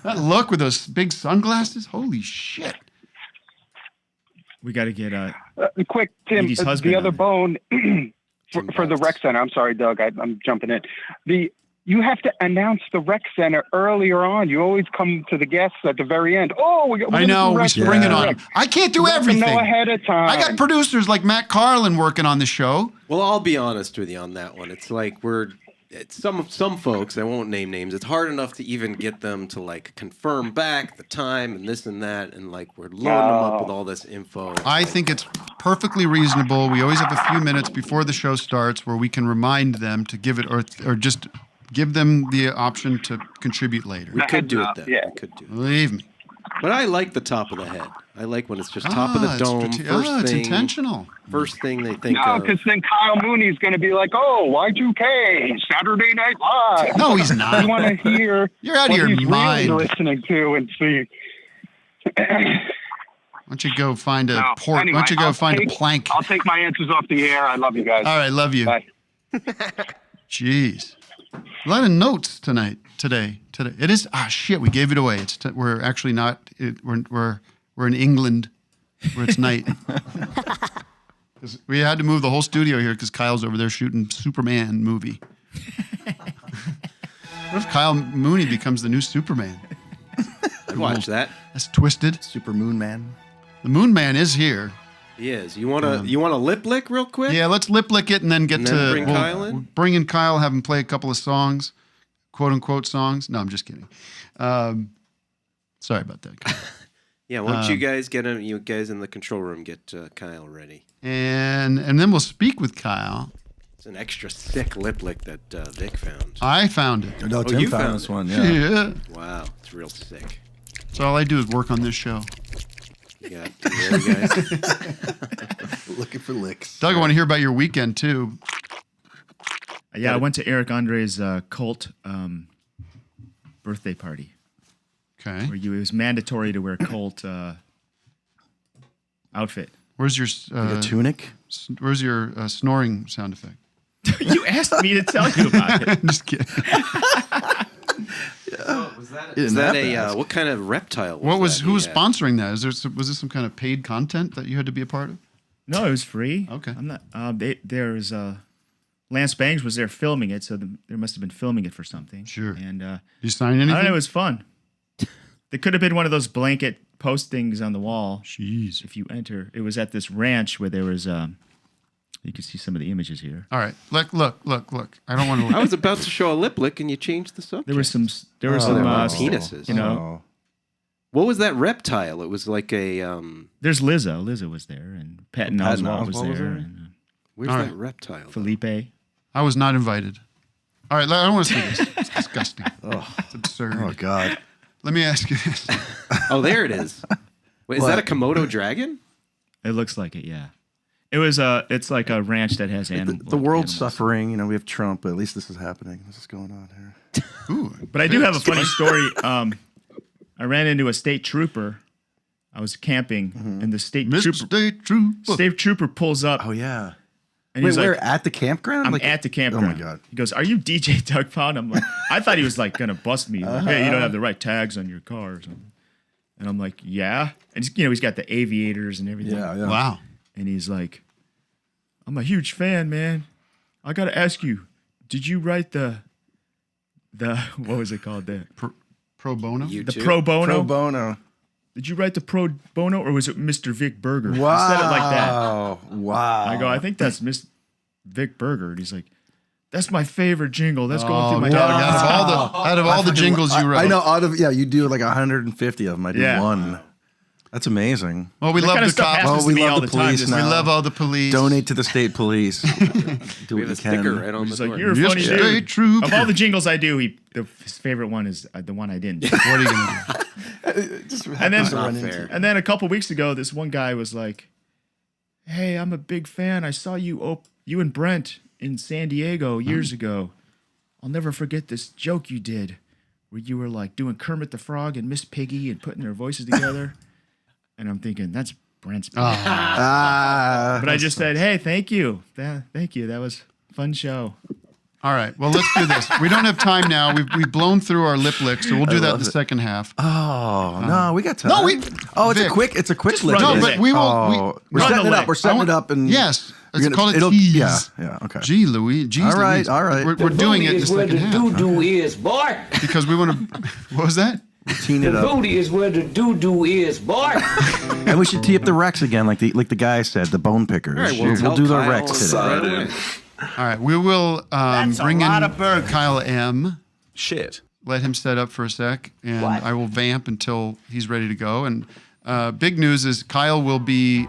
That look with those big sunglasses? Holy shit. We got to get Quick, Tim, Edie's husband the other on bone for the rec center. I'm sorry, Doug. I'm jumping in. You have to announce the rec center earlier on. You always come to the guests at the very end. Oh, I know. We spring it on him. I can't do everything. Know ahead of time. I got producers like Matt Carlin working on the show. Well, I'll be honest with you on that one. It's like some folks, I won't name names, it's hard enough to even get them to like confirm back the time and this and that, and like we're loading them up with all this info. I think it's perfectly reasonable. We always have a few minutes before the show starts where we can remind them to give it or just give them the option to contribute later. We could do it then. Yeah. We could do it. Believe me. But I like the top of the head. I like when it's just top of the it's dome. it's intentional. First thing they think No, of. because then Kyle Mooney's going to be like, "Oh, Y2K, Saturday Night Live." No, he's not. You want to hear? You're out of what your he's mind. Really listening to and see. Why don't you go find a No, port? anyway, Why don't you go I'll find take- a plank? I'll take my answers off the air. I love you guys. All right, love you. Bye. Jeez, a lot of notes tonight. Today. It is. Ah, shit. We gave it away. We're actually not. We're in England, where it's night. 'Cause we had to move the whole studio here because Kyle's over there shooting Superman movie. What if Kyle Mooney becomes the new Superman? I'd watch that. That's twisted. Super Moon Man. The Moon Man is here. He is. You want to lip lick real quick? Yeah, let's lip lick it and then get And to then bring Kyle in? we'll bring in Kyle, have him play a couple of songs, quote unquote songs. No, I'm just kidding. Sorry about that. Kyle. Yeah, why don't you guys get him? You guys in the control room get Kyle ready. And then we'll speak with Kyle. It's an extra thick lip lick that Vic found. I found it. No, Tim you found found this it. one. Yeah. Wow, it's real sick. So all I do is work on this show. You got you guys. Looking for licks. Doug, I want to hear about your weekend too. Yeah, I went to Eric Andre's cult birthday party. Okay. Where it was mandatory to wear cult outfit. Where's your Like a tunic? Where's your snoring sound effect? You asked me to tell you about it. I'm just kidding. Was that what kind of reptile? Who was that? sponsoring that? Was this some kind of paid content that you had to be a part of? No, it was free. Okay. I'm not. There's Lance Bangs was there filming it, so they must have been filming it for something. Sure. And Did you sign anything? I don't know. It was fun. There could have been one of those blanket postings on the wall. Jeez. If you enter, it was at this ranch where there was. You can see some of the images here. All right. Look. I don't want to. I was about to show a lip lick, and you changed the subject. There were some penises. You know. What was that reptile? It was like a. There's Lizzo. Lizzo was there, and Patton Oswalt was there. And, Where's All that right. reptile? Felipe. I was not invited. All right. I don't want to see this. It's disgusting. It's absurd. Oh, God. Let me ask you this. Oh, there it is. Wait, is that a Komodo dragon? It looks like it. Yeah. It was it's like a ranch that has animals. The world's suffering. You know, we have Trump, but at least this is happening. This is going on here. Ooh, but I do have a funny story. I ran into a state trooper. I was camping, and the state trooper pulls up. Oh, yeah. And Wait, he's we're like, at the campground? I'm Like- at the campground. Oh, my God. He goes, "Are you DJ Douggpound?" I'm like, I thought he was like gonna bust me. Like, hey, you don't have the right tags on your car or something. And I'm like, yeah. And he's got the aviators and everything. Yeah, yeah. Wow. And he's like, I'm a huge fan, man. I gotta ask you, did you write the what was it called? The pro bono? The pro bono? Pro bono. Did you write the pro bono or was it Mr. Vic Berger? Wow. He said it like that. Wow. I go, I think that's Miss Vic Berger. And he's like, that's my favorite jingle. That's going through my Doug, dog. out of all the jingles you wrote. I know, you do like 150 of them. I do one. That's amazing. Well, we love the cops. Well, we love the police now. We love all the police. Donate to the state police. Do what you can. Right on He's the like, door. you're a funny State dude. trooper. Of all the jingles I do, his favorite one is the one I didn't. What are you gonna do? And then a couple weeks ago, this one guy was like, "Hey, I'm a big fan. I saw you and Brent in San Diego years ago. I'll never forget this joke you did, where you were like doing Kermit the Frog and Miss Piggy and putting their voices together." And I'm thinking, that's Brent's. But I just said, "Hey, thank you. Thank you. That was a fun show." All right. Well, let's do this. We don't have time now. We've blown through our lip lick, so we'll do that in the second half. Oh, no, we got time. No, it's Vic, a quick lip. No, but we will. We're setting it up. We're setting it up, and yes, it's called a tease. Yeah. Okay. Gee, Louis. Geez, All right. Louise. All right. We're doing it in the second half. Doo-doo is, boy. Because we want to. What was that? Teen it The up. booty is where the doo-doo is, boy. And we should tee up the Rex again, like the guy said, the bone pickers. All right, well, we'll do the Rex today. All right, we will bring in Kyle M. Shit. Let him set up for a sec, and I will vamp until he's ready to go. And big news is Kyle will be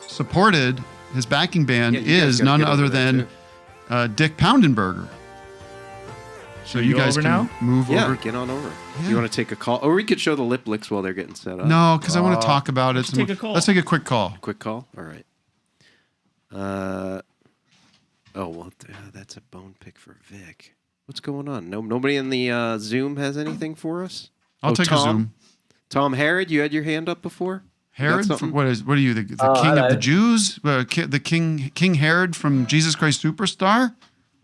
supported. His backing band Yeah, you guys is gotta none get over other there, than Dick Poundenberger. So you go guys over can now? move Yeah, over. get on over. Yeah. You want to take a call? Or we could show the lip licks while they're getting set up. No, because I want to talk about it. let's take a call. Let's take a quick call. Quick call? All right. That's a bone pick for Vic. What's going on? Nobody in the Zoom has anything for us? I'll take a Zoom. Tom Herod, you had your hand up before? Herod? What are you? The king of the Jews? The King Herod from Jesus Christ Superstar?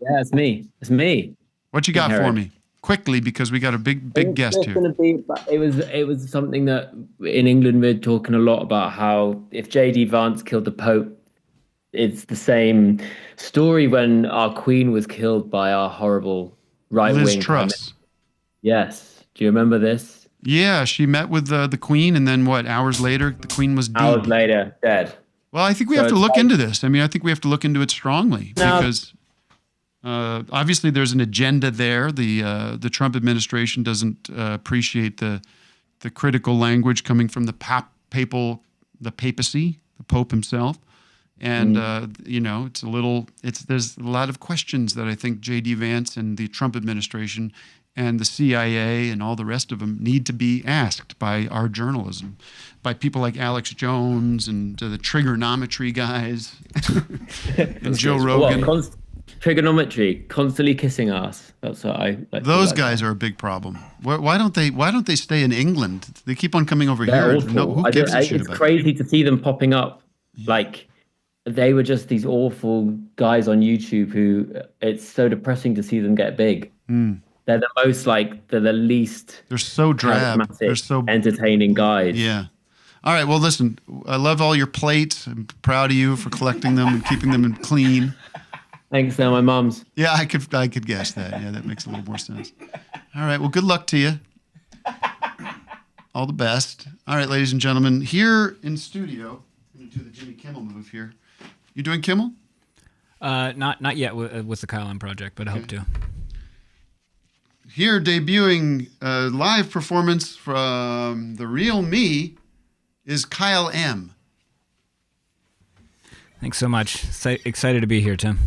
Yeah, it's me. It's me. What you got for me? Quickly, because we got a big guest here. It was something that in England we're talking a lot about how if J.D. Vance killed the Pope, it's the same story when our Queen was killed by our horrible right-wing. Liz Truss. Yes. Do you remember this? Yeah, she met with the Queen, and then what? Hours later, the Queen was dead. Hours later, dead. Well, I think we have to look into this. I mean, I think we have to look into it strongly because obviously there's an agenda there. The Trump administration doesn't appreciate the critical language coming from the papacy, the Pope himself. And there's a lot of questions that I think J.D. Vance and the Trump administration and the CIA and all the rest of them need to be asked by our journalism, by people like Alex Jones and the trigonometry guys and Joe Rogan. Trigonometry, constantly kissing ass. That's what I like. Those guys are a big problem. Why don't they stay in England? They keep on coming over here. No, who gives a shit It's about crazy to see them popping up. Like they were just these awful guys on YouTube who it's so depressing to see them get big. They're the most they're the least. They're so drab. They're so entertaining guys. Yeah. All right. Well, listen. I love all your plates. I'm proud of you for collecting them and keeping them clean. Thanks. They're my mom's. Yeah, I could guess that. Yeah, that makes a little more sense. All right. Well, good luck to you. All the best. All right, ladies and gentlemen, here in studio, I'm going to do the Jimmy Kimmel move here. You doing Kimmel? Not yet with the Kyle M project, but I hope to. Here debuting a live performance from The Real Me is Kyle M. Thanks so much. Excited to be here, Tim.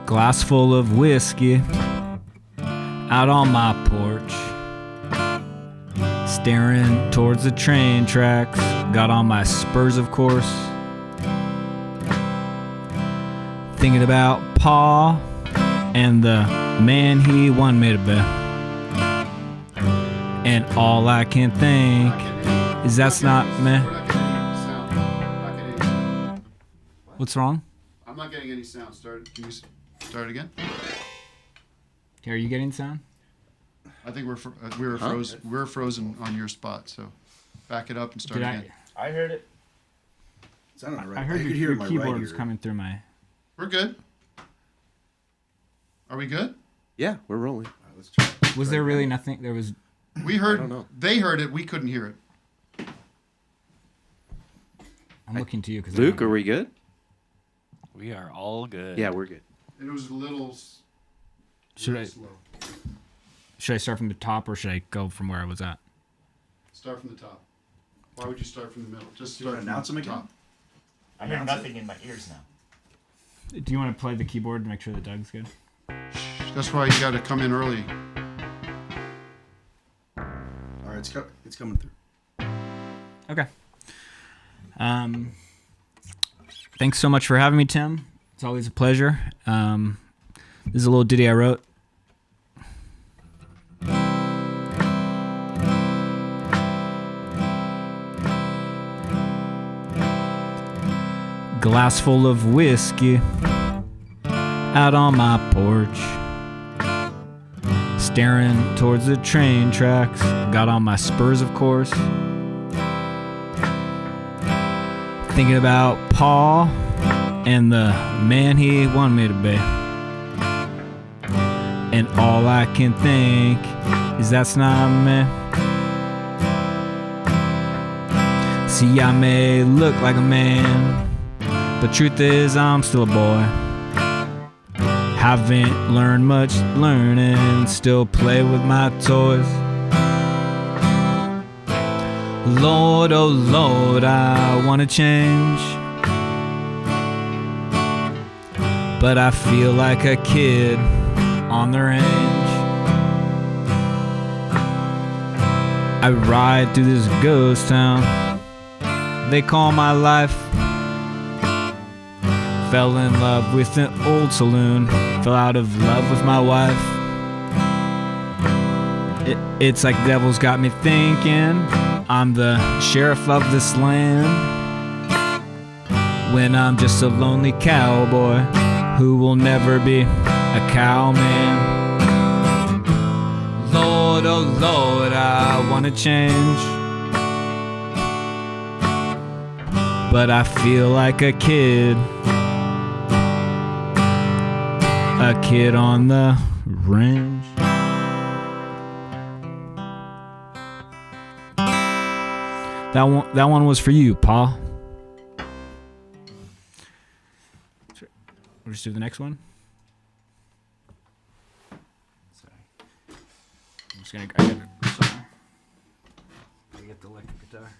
Glass full of whiskey out on my porch, staring towards the train tracks, got on my spurs of course, thinking about Pa and the man he wanted me to be, and all I can think is that's not me. What's wrong? I'm not getting any sound. Can you start again? Okay, are you getting sound? I think we're frozen on your spot, so back it up and start again. I heard it. I heard your keyboard was coming through my... We're good. Are we good? Yeah, we're rolling. Let's try. Was there really nothing? There was... We heard... I don't know. They heard it. We couldn't hear it. I'm looking to you. Cause Luke, are we good? We are all good. Yeah, we're good. It was a little slow. Should I start from the top or should I go from where I was at? Start from the top. Why would you start from the middle? Just start from the top. I hear nothing in my ears now. Do you want to play the keyboard to make sure that Doug's good? That's why you got to come in early. All right, it's coming through. Okay. Thanks so much for having me, Tim. It's always a pleasure. This is a little ditty I wrote. Glass full of whiskey out on my porch, staring towards the train tracks, got on my spurs of course, thinking about Pa and the man he wanted me to be, and all I can think is that's not me. See, I may look like a man, but truth is I'm still a boy. Haven't learned much learning, still play with my toys. Lord, oh Lord, I wanna change, but I feel like a kid on the range. I ride through this ghost town they call my life. Fell in love with an old saloon, fell out of love with my wife. It's like the devil's got me thinking I'm the sheriff of this land, when I'm just a lonely cowboy who will never be a cowman. Lord, oh Lord, I wanna change, but I feel like a kid on the range. That one was for you, Pa. We'll just do the next one. Sorry. I'm just gonna. I gotta get the electric guitar.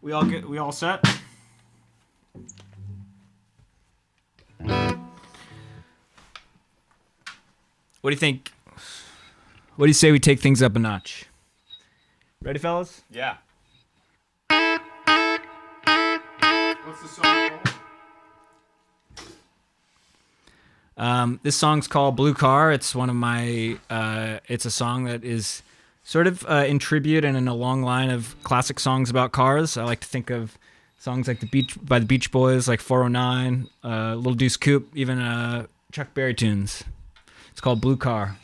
We all set? What do you think? What do you say we take things up a notch? Ready, fellas? Yeah. What's the song called? This song's called Blue Car. It's one of my. It's a song that is sort of in tribute and in a long line of classic songs about cars. I like to think of songs like by the Beach Boys, like 409, Little Deuce Coupe, even Chuck Berry tunes. It's called Blue Car.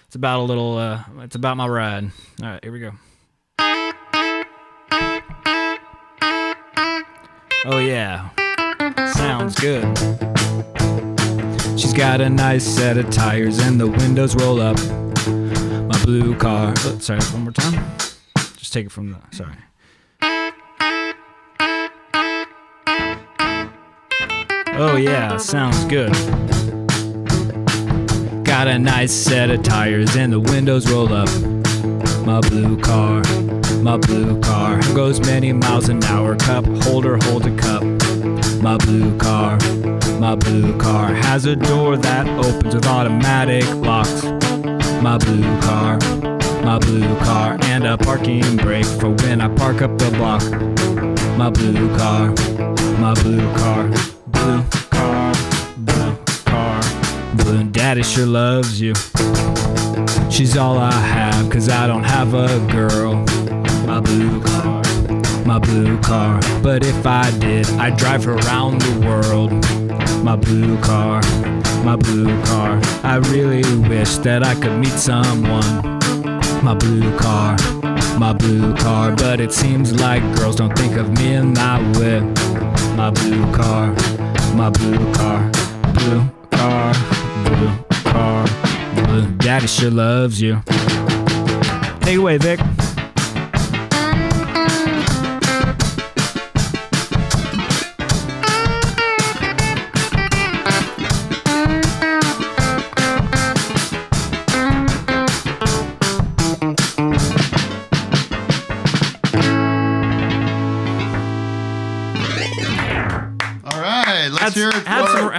It's about a little. It's about my ride. All right, here we go. Oh yeah, sounds good. She's got a nice set of tires and the windows roll up. My blue car. Oh, sorry, one more time. Just take it from the. Sorry. Oh yeah, sounds good. Got a nice set of tires and the windows roll up. My blue car. My blue car goes many miles an hour. Cup holder, hold a cup. My blue car has a door that opens with automatic locks. My blue car, and a parking brake for when I park up the block. My blue car, blue car, blue. Daddy sure loves you. She's all I have, 'cause I don't have a girl. My blue car, but if I did, I'd drive her around the world. My blue car, I really wish that I could meet someone. My blue car, but it seems like girls don't think of me in that way. My blue car, blue. Daddy sure loves you. Take it away, Vic.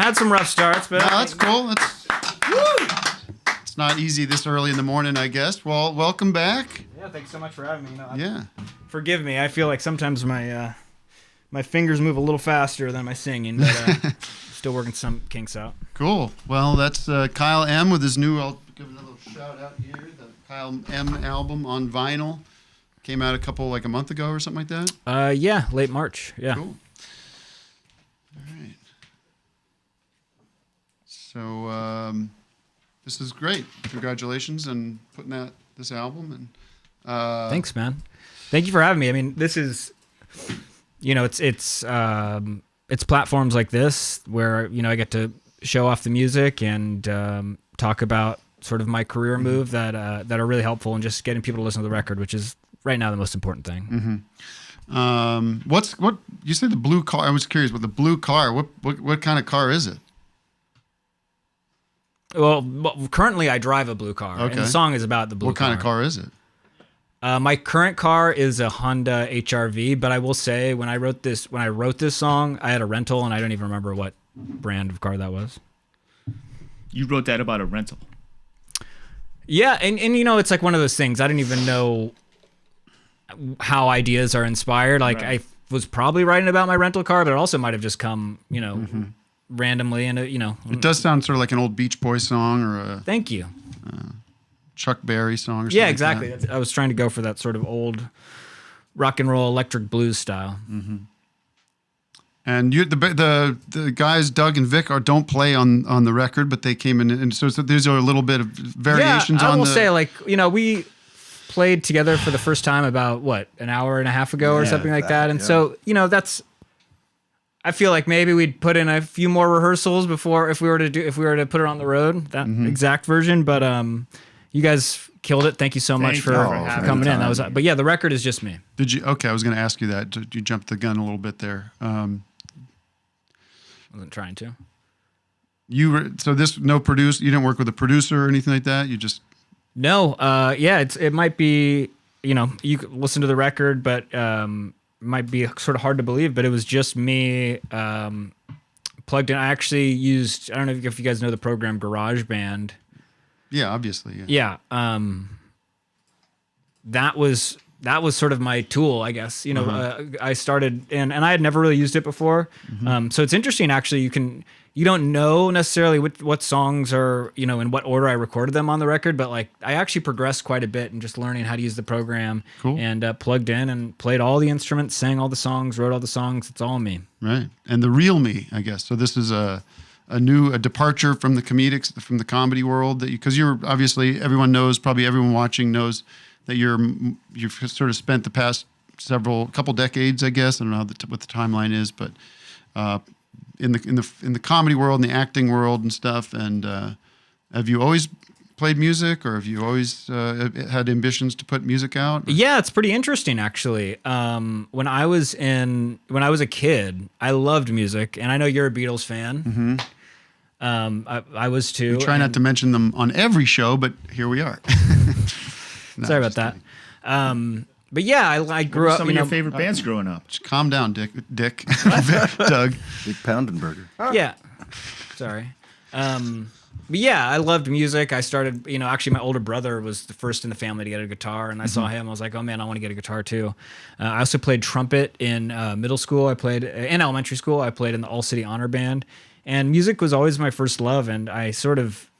Had some rough starts, but no, that's cool. It's not easy this early in the morning, I guess. Well, welcome back. Yeah, thanks so much for having me. Yeah. Forgive me. I feel like sometimes my fingers move a little faster than my singing, but still working some kinks out. Cool. Well, that's Kyle M with his new. I'll give another shout out here. The Kyle M album on vinyl came out like a month ago or something like that. Yeah, late March. Yeah. Cool. So this is great. Congratulations on putting out this album. And thanks, man. Thank you for having me. I mean, this is, it's platforms like this where I get to show off the music and talk about sort of my career move that are really helpful and just getting people to listen to the record, which is right now the most important thing. Mm-hmm. What you said the blue car? I was curious. With the blue car, what kind of car is it? Well, currently I drive a blue car, and the song is about the blue car. What kind of car is it? My current car is a Honda HR-V, but I will say when I wrote this song, I had a rental, and I don't even remember what brand of car that was. You wrote that about a rental. Yeah, and you know, it's like one of those things. I didn't even know how ideas are inspired. Like I was probably writing about my rental car, but it also might have just come, you know, randomly. And you know, it does sound sort of like an old Beach Boys song or a. Thank you. Chuck Berry song or something. Yeah, exactly. Like I was trying to go for that sort of old rock and roll electric blues style. Mm-hmm. And you, the guys Doug and Vic don't play on the record, but they came in, and so these are a little bit of variations on the. I will say, like, you know, we played together for the first time about what, an hour and a half ago or something like that, and so you know that's. I feel like maybe we'd put in a few more rehearsals before if we were to put it on the road, that exact version, but you guys killed it. Thank you so much for coming in. That was, but yeah, the record is just me. Did you? Okay, I was going to ask you that. You jumped the gun a little bit there. Wasn't trying to. You were so this no produce. You didn't work with a producer or anything like that. You just no. Yeah, it might be. You know, you could listen to the record, but might be sort of hard to believe. But it was just me plugged in. I actually used. I don't know if you guys know the program GarageBand. Yeah, obviously. Yeah. That was sort of my tool, I guess. You know, I started and I had never really used it before. So it's interesting, actually. You don't know necessarily what songs are, you know, in what order I recorded them on the record, but like I actually progressed quite a bit in just learning how to use the program. Cool. And plugged in and played all the instruments, sang all the songs, wrote all the songs. It's all me. Right. And the real me, I guess. So this is a departure from the from the comedy world because you're obviously everyone watching knows that you've sort of spent the past couple decades, I guess. I don't know what the timeline is, but in the comedy world and the acting world and stuff. And have you always played music, or have you always had ambitions to put music out? Yeah, it's pretty interesting, actually. When I was a kid, I loved music, and I know you're a Beatles fan. I was too. We try not to mention them on every show, but here we are. No, sorry about that. But yeah, I grew up. Some of your favorite bands growing up. Just calm down, Dick. Doug. Douggpound and Berger. Yeah. Sorry. But yeah, I loved music. I started, you know, actually my older brother was the first in the family to get a guitar, and I saw him. I was like, oh man, I want to get a guitar too. I also played trumpet in middle school. I played in elementary school. I played in the All City Honor Band, and music was always my first love. And I sort of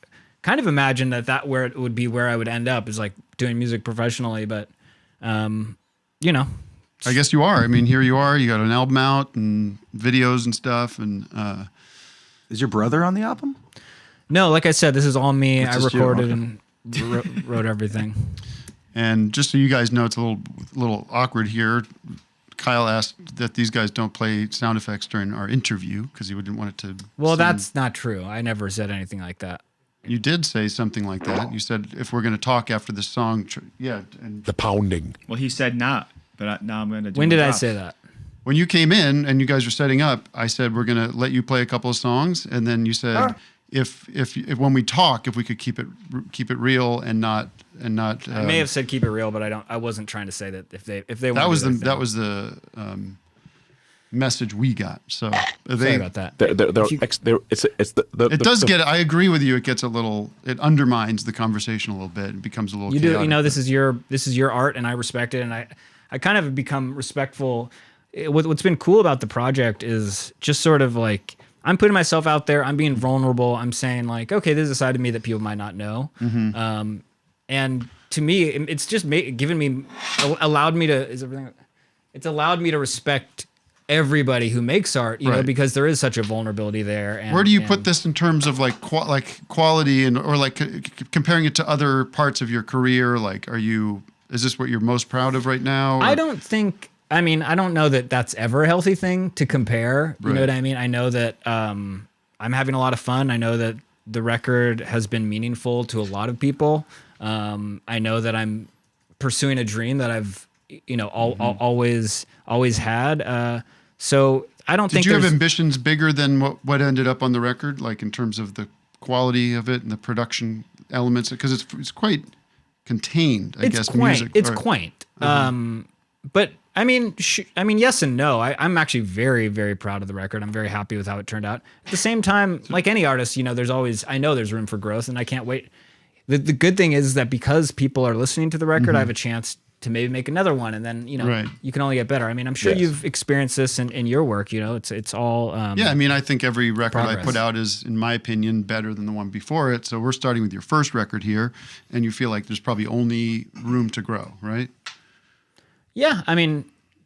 kind of imagined that where it would be where I would end up is like doing music professionally. But, you know, I guess you are. I mean, here you are. You got an album out and videos and stuff. And is your brother on the album? No, like I said, this is all me. I recorded and wrote everything. And just so you guys know, it's a little awkward here. Kyle asked that these guys don't play sound effects during our interview because he wouldn't want it to. Well, that's not true. I never said anything like that. You did say something like that. You said if we're going to talk after this song, and the pounding. Well, he said not, but now I'm going to do. When did I say that? When you came in and you guys were setting up, I said we're going to let you play a couple of songs, and then you said if when we talk, if we could keep it real and not. I may have said keep it real, but I wasn't trying to say that if they that was the message we got. So sorry about that. It does get. I agree with you. It gets a little. It undermines the conversation a little bit. It becomes a little. You chaotic, do. You know, this is your art, and I respect it, and I kind of have become respectful. What's been cool about the project is just sort of like I'm putting myself out there. I'm being vulnerable. I'm saying like, okay, there's a side of me that people might not know. And to me, it's just allowed me to respect everybody who makes art, you know, because there is such a vulnerability there. And, where do you put this in terms of like quality or like comparing it to other parts of your career? Like, is this what you're most proud of right now? Or? I don't know that that's ever a healthy thing to compare. You know what I mean? I know that I'm having a lot of fun. I know that the record has been meaningful to a lot of people. I know that I'm pursuing a dream that I've, you know, always had. So I don't think. Did you have ambitions bigger than what ended up on the record, like in terms of the quality of it and the production elements? Because it's quite contained. I guess quaint. music. It's or- quaint. But I mean, yes and no. I'm actually very, very proud of the record. I'm very happy with how it turned out. At the same time, like any artist, I know there's room for growth, and I can't wait. The good thing is that because people are listening to the record, I have a chance to maybe make another one, and then you can only get better. I mean, I'm sure you've experienced this in your work. It's all. Yeah, I mean, I think every record I progress. put out is, in my opinion, better than the one before it. So we're starting with your first record here, and you feel like there's probably only room to grow, right? Yeah, I mean,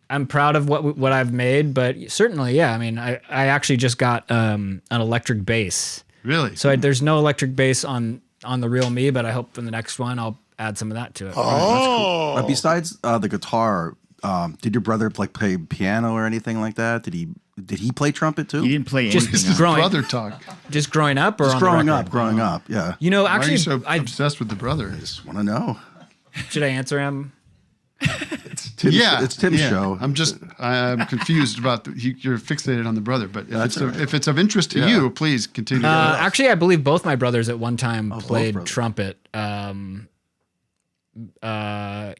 I'm proud of what I've made, but certainly, yeah. I mean, I actually just got an electric bass. Really? So there's no electric bass on the Real Me, but I hope in the next one I'll add some of that to it. Oh, that's cool. Besides the guitar, did your brother play piano or anything like that? Did he play trumpet too? He didn't play anything. This is brother talk. Just growing up, or just on growing the up, record? Yeah. You know, Why are actually, you so obsessed with the brother? I just want to know. Should I answer him? It's Tim's show. I'm confused about you're fixated on the brother, but That's all right. if it's of interest to you, please continue. Actually, I believe both my brothers at one time both played brothers. trumpet.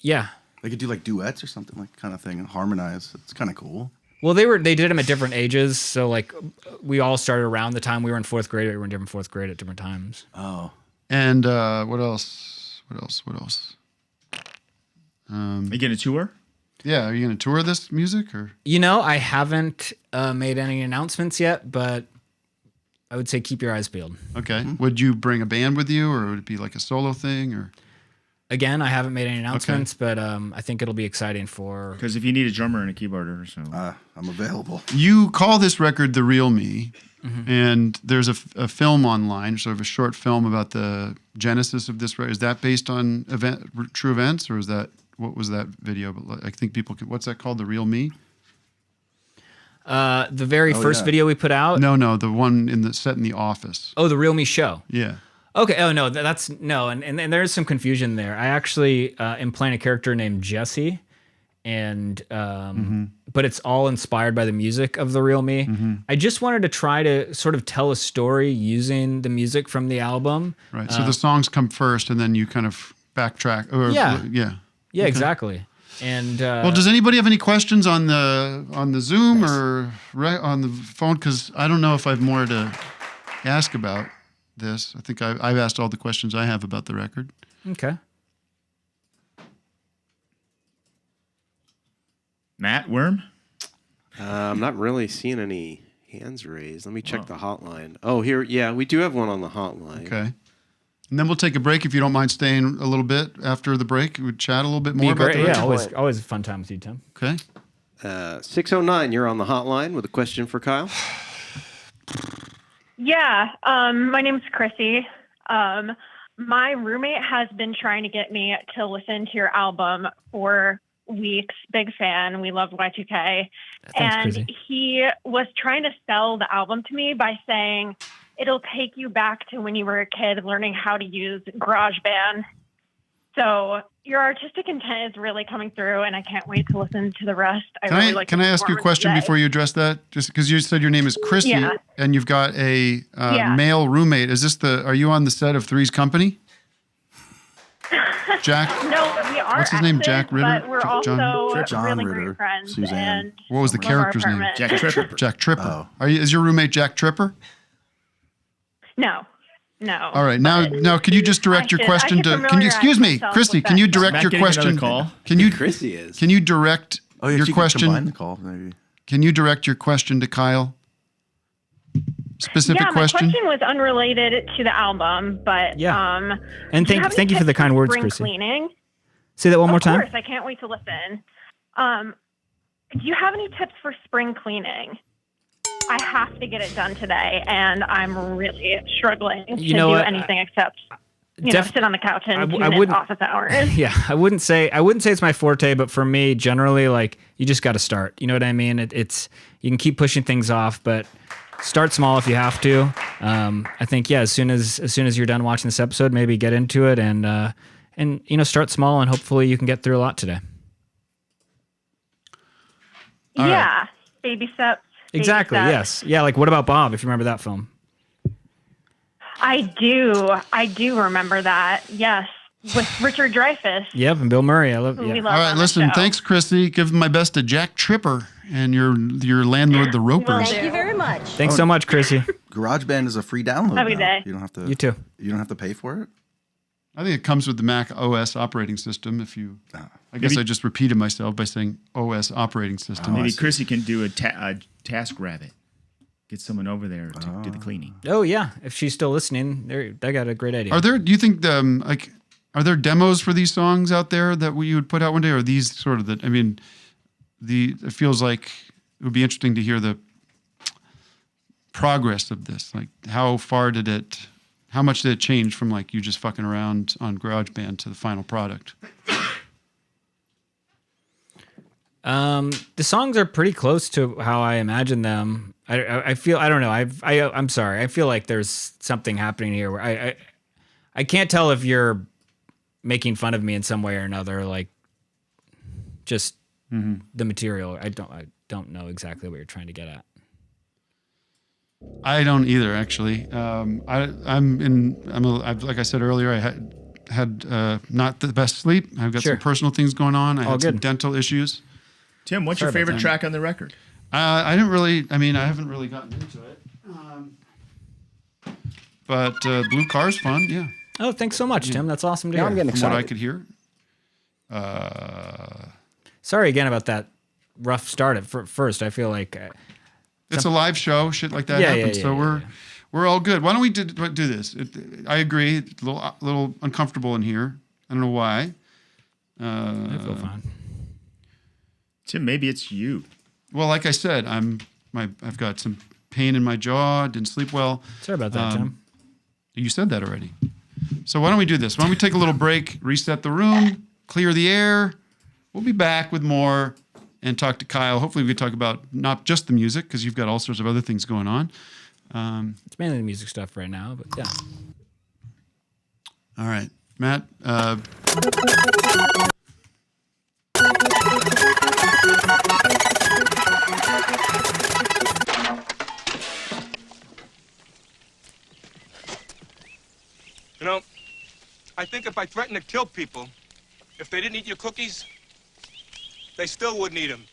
Yeah. They could do like duets or something like kind of thing and harmonize. It's kind of cool. Well, they did them at different ages. So like we all started around the time we were in fourth grade. We were in different fourth grade at different times. Oh. And what else? Are you going to tour? Yeah, are you going to tour this music or? I haven't made any announcements yet, but I would say keep your eyes peeled. Okay. Would you bring a band with you, or would it be like a solo thing, or? Again, I haven't made any announcements, but I think it'll be exciting for. Because if you need a drummer and a keyboarder, so I'm available. You call this record "The Real Me," and there's a film online, sort of a short film about the genesis of this record. Is that based on true events, or is that what was that video? But I think people could. What's that called? "The Real Me." The very first video we put out. No, the one set in the office. Oh, the Real Me show. Yeah. Okay. Oh no, that's no, and there's some confusion there. I actually am playing a character named Jesse, and but it's all inspired by the music of The Real Me. I just wanted to try to sort of tell a story using the music from the album. Right. So the songs come first, and then you kind of backtrack. Or, Yeah, Okay. exactly. And well, does anybody have any questions on the Zoom or on the phone? Because I don't know if I have more to ask about this. I think I've asked all the questions I have about the record. Okay. Matt Worm? I'm not really seeing any hands raised. Let me check the hotline. Oh, here, yeah, we do have one on the hotline. Okay. And then we'll take a break if you don't mind staying a little bit after the break. We would chat a little bit more about the record. Yeah, always a fun time with you, Tim. Okay. 609, you're on the hotline with a question for Kyle. Yeah, my name's Chrissy. My roommate has been trying to get me to listen to your album for weeks. Big fan. We love Y2K. Thanks, And Chrissy. he was trying to sell the album to me by saying it'll take you back to when you were a kid learning how to use GarageBand. So your artistic intent is really coming through, and I can't wait to listen to the rest. Can I ask you a question before you address that? Just because you said your name is Chrissy Yeah. and you've got a Yeah. male roommate. Are you on the set of Three's Company? Jack? No, we are. What's his name? exes, Jack Ritter? But we're John also really Ritter, great friends. Suzanne. And What was the love our character's name? apartment. Jack Tripper. Jack Tripper. Oh. Is your roommate Jack Tripper? No. All right. Now, can you just direct your question to? Can you excuse me, Christy? Can you direct your question? Can you? Chrissy is. Can you direct your you could question? combine the call, maybe. Can you direct your question to Kyle? Specific Yeah, question. my question was unrelated to the album, but Yeah. And do you have any thank you for the tips kind words, spring Chrissy. Cleaning? Say that one more time. Of course, I can't wait to listen. Do you have any tips for spring cleaning? I have to get it done today, and I'm really struggling to You know do what? anything except sit on the couch and tune I in wouldn't- office hours. Yeah, I wouldn't say it's my forte, but for me, generally, like you just got to start. You know what I mean? It's you can keep pushing things off, but start small if you have to. I think as soon as you're done watching this episode, maybe get into it and start small, and hopefully you can get through a lot today. Yeah, baby steps. baby Exactly. steps. Yes. Yeah. Like, what about Bob? If you remember that film. I do remember that. Yes. with Richard Dreyfuss. Yep, and Bill Murray. I love. Who we Yeah. love All right, on the listen. show. Thanks, Chrissy. Give my best to Jack Tripper and your landlord, the Ropers. Thank you very much. Thanks so much, Chrissy. GarageBand is a free download. Have a now. good day. You don't have to. You too. You don't have to pay for it. I think it comes with the Mac OS operating system. If you, I guess I just repeated myself by saying OS operating system. Maybe Chrissy can do a task rabbit. Get someone over there to do the cleaning. Oh yeah, if she's still listening, they got a great idea. Are there? Do you think are there demos for these songs out there that you would put out one day, or are these sort of the? I mean, it feels like it would be interesting to hear the progress of this. Like, how much did it change from like you just fucking around on GarageBand to the final product? The songs are pretty close to how I imagine them. I feel, I don't know. I'm sorry. I feel like there's something happening here where I can't tell if you're making fun of me in some way or another. Like, just the material. I don't know exactly what you're trying to get at. I don't either, actually. Like I said earlier, I had not the best sleep. I've got some personal things going on. I had some dental issues. Tim, what's your favorite track on the record? I haven't really gotten into it. But Blue Car's fun, yeah. Oh, thanks so much, Tim. That's awesome to hear. I'm getting excited. From what I could hear. Sorry again about that rough start at first. I feel like it's a live show. Shit like that happens. So we're all good. Why don't we do this? I agree. It's a little uncomfortable in here. I don't know why. I feel fine. Tim, maybe it's you. Well, like I said, I've got some pain in my jaw. Didn't sleep well. Sorry about that, Tim. You said that already. So why don't we do this? Why don't we take a little break, reset the room, clear the air. We'll be back with more and talk to Kyle. Hopefully we can talk about not just the music, because you've got all sorts of other things going on. It's mainly the music stuff right now, but yeah. All right, Matt. You know, I think if I threatened to kill people, if they didn't eat your cookies, they still wouldn't eat them.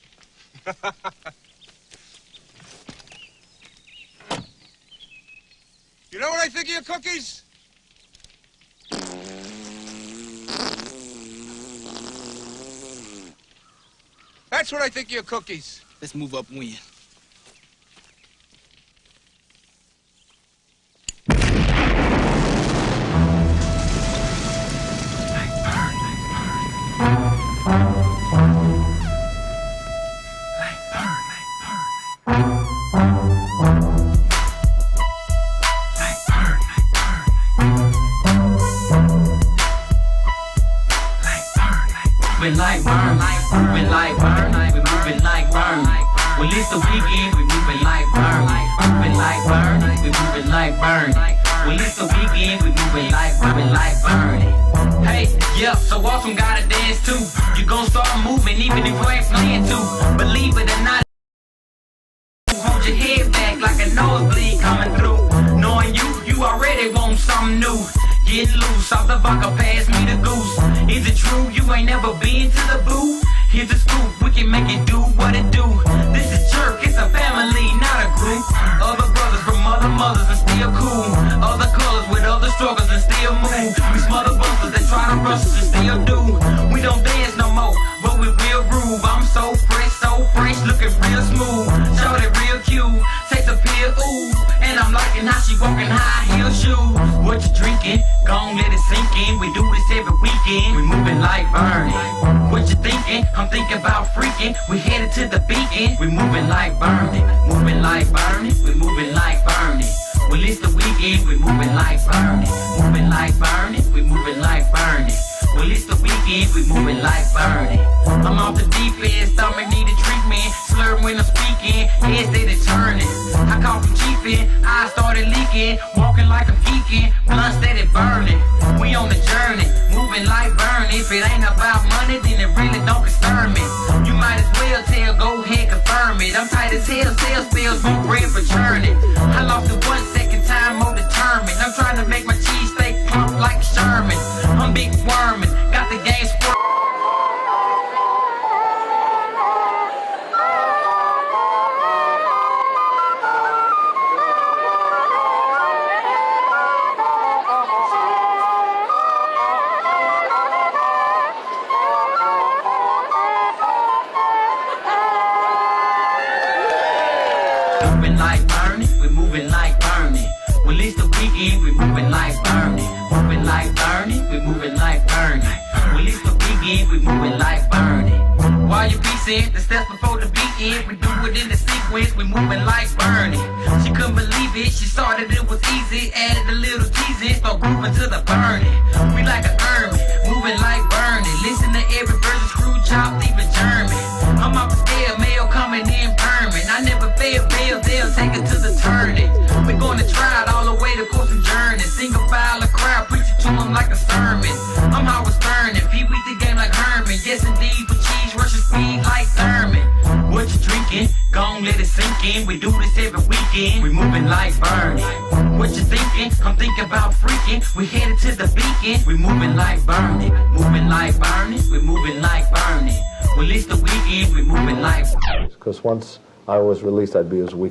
You know what I think of your cookies? That's what I think of your cookies. Let's move up and win. Moving like burn, moving like burn, we moving like burn. Well, it's the weekend, we moving like burn, moving like burn, we moving like burn. Well, it's the weekend, we moving like burn. Hey, yeah, so awesome gotta dance too. You gon' start moving even if you ain't playing to. Believe it or not, hold your head back like a nosebleed coming through. Knowing you already want something new. Get loose off the vodka, pass me the goose. Is it true you ain't never been to the booth? Here's a scoop, we can make it do what it do. This is jerk, it's a family, not a group. Other brothers from other mothers and still cool. Other colors with other struggles and still move. We smother busters that try to rush us and still do. We don't dance no more, but we will groove. I'm so fresh, looking real smooth. Shorty real cute, takes a pill, ooh. And I'm liking how she walking high heel shoes. What you drinking? Gon' let it sink in. We do this every weekend. We moving like burning. What you thinking? I'm thinking about freaking. We headed to the beacon. We moving like burning. Moving like burning. We moving like burning. Well, it's the weekend. We moving like burning. Moving like burning. We moving like burning. Well, it's the weekend. We moving like burning. I'm off the deep end. Stomach need a treatment. Slur when I'm speaking. Head steady turning. I call from chiefin'. I started leaking. Walking like I'm geeking. Blunt steady burning. We on the journey. Moving like burning. If it ain't about money, then it really don't concern me. You might as well tell, go ahead, confirm it. I'm tight as hell, sales spills, won't bread for churning. I lost it 1 second, time more determined. I'm trying to make my cheese steak plump like Sherman. I'm big worm. weekend, we moving like burning. Moving like burning, we moving like burning. Well, it's the weekend, we moving like burning. While you piecing the steps before the beat we do it in the sequence, we moving like burning. She couldn't believe it, she saw that it was easy, added a little teasing, start grooving to the burning. We like a hermit, moving like burning. Listen to every verse, screw chopped, even German. I'm off the scale, mail coming in permanent. I never fail, bail, they'll take it to the turning. We're gonna try it all the way to course and journey. Sing a file, a crowd, preach it to them like a sermon. I'm always burning, Pee-wee the game like Herman. Yes indeed, with cheese, rushing speed like Thurman. What you drinking? Gon' let it sink in. We do this every weekend. We moving like burning. What you thinking? Come think about freaking. We headed to the beacon. We moving like burning. Moving like burning. We moving like burning. Well, it's the weekend. We moving like. Because once I was released, I'd be as weak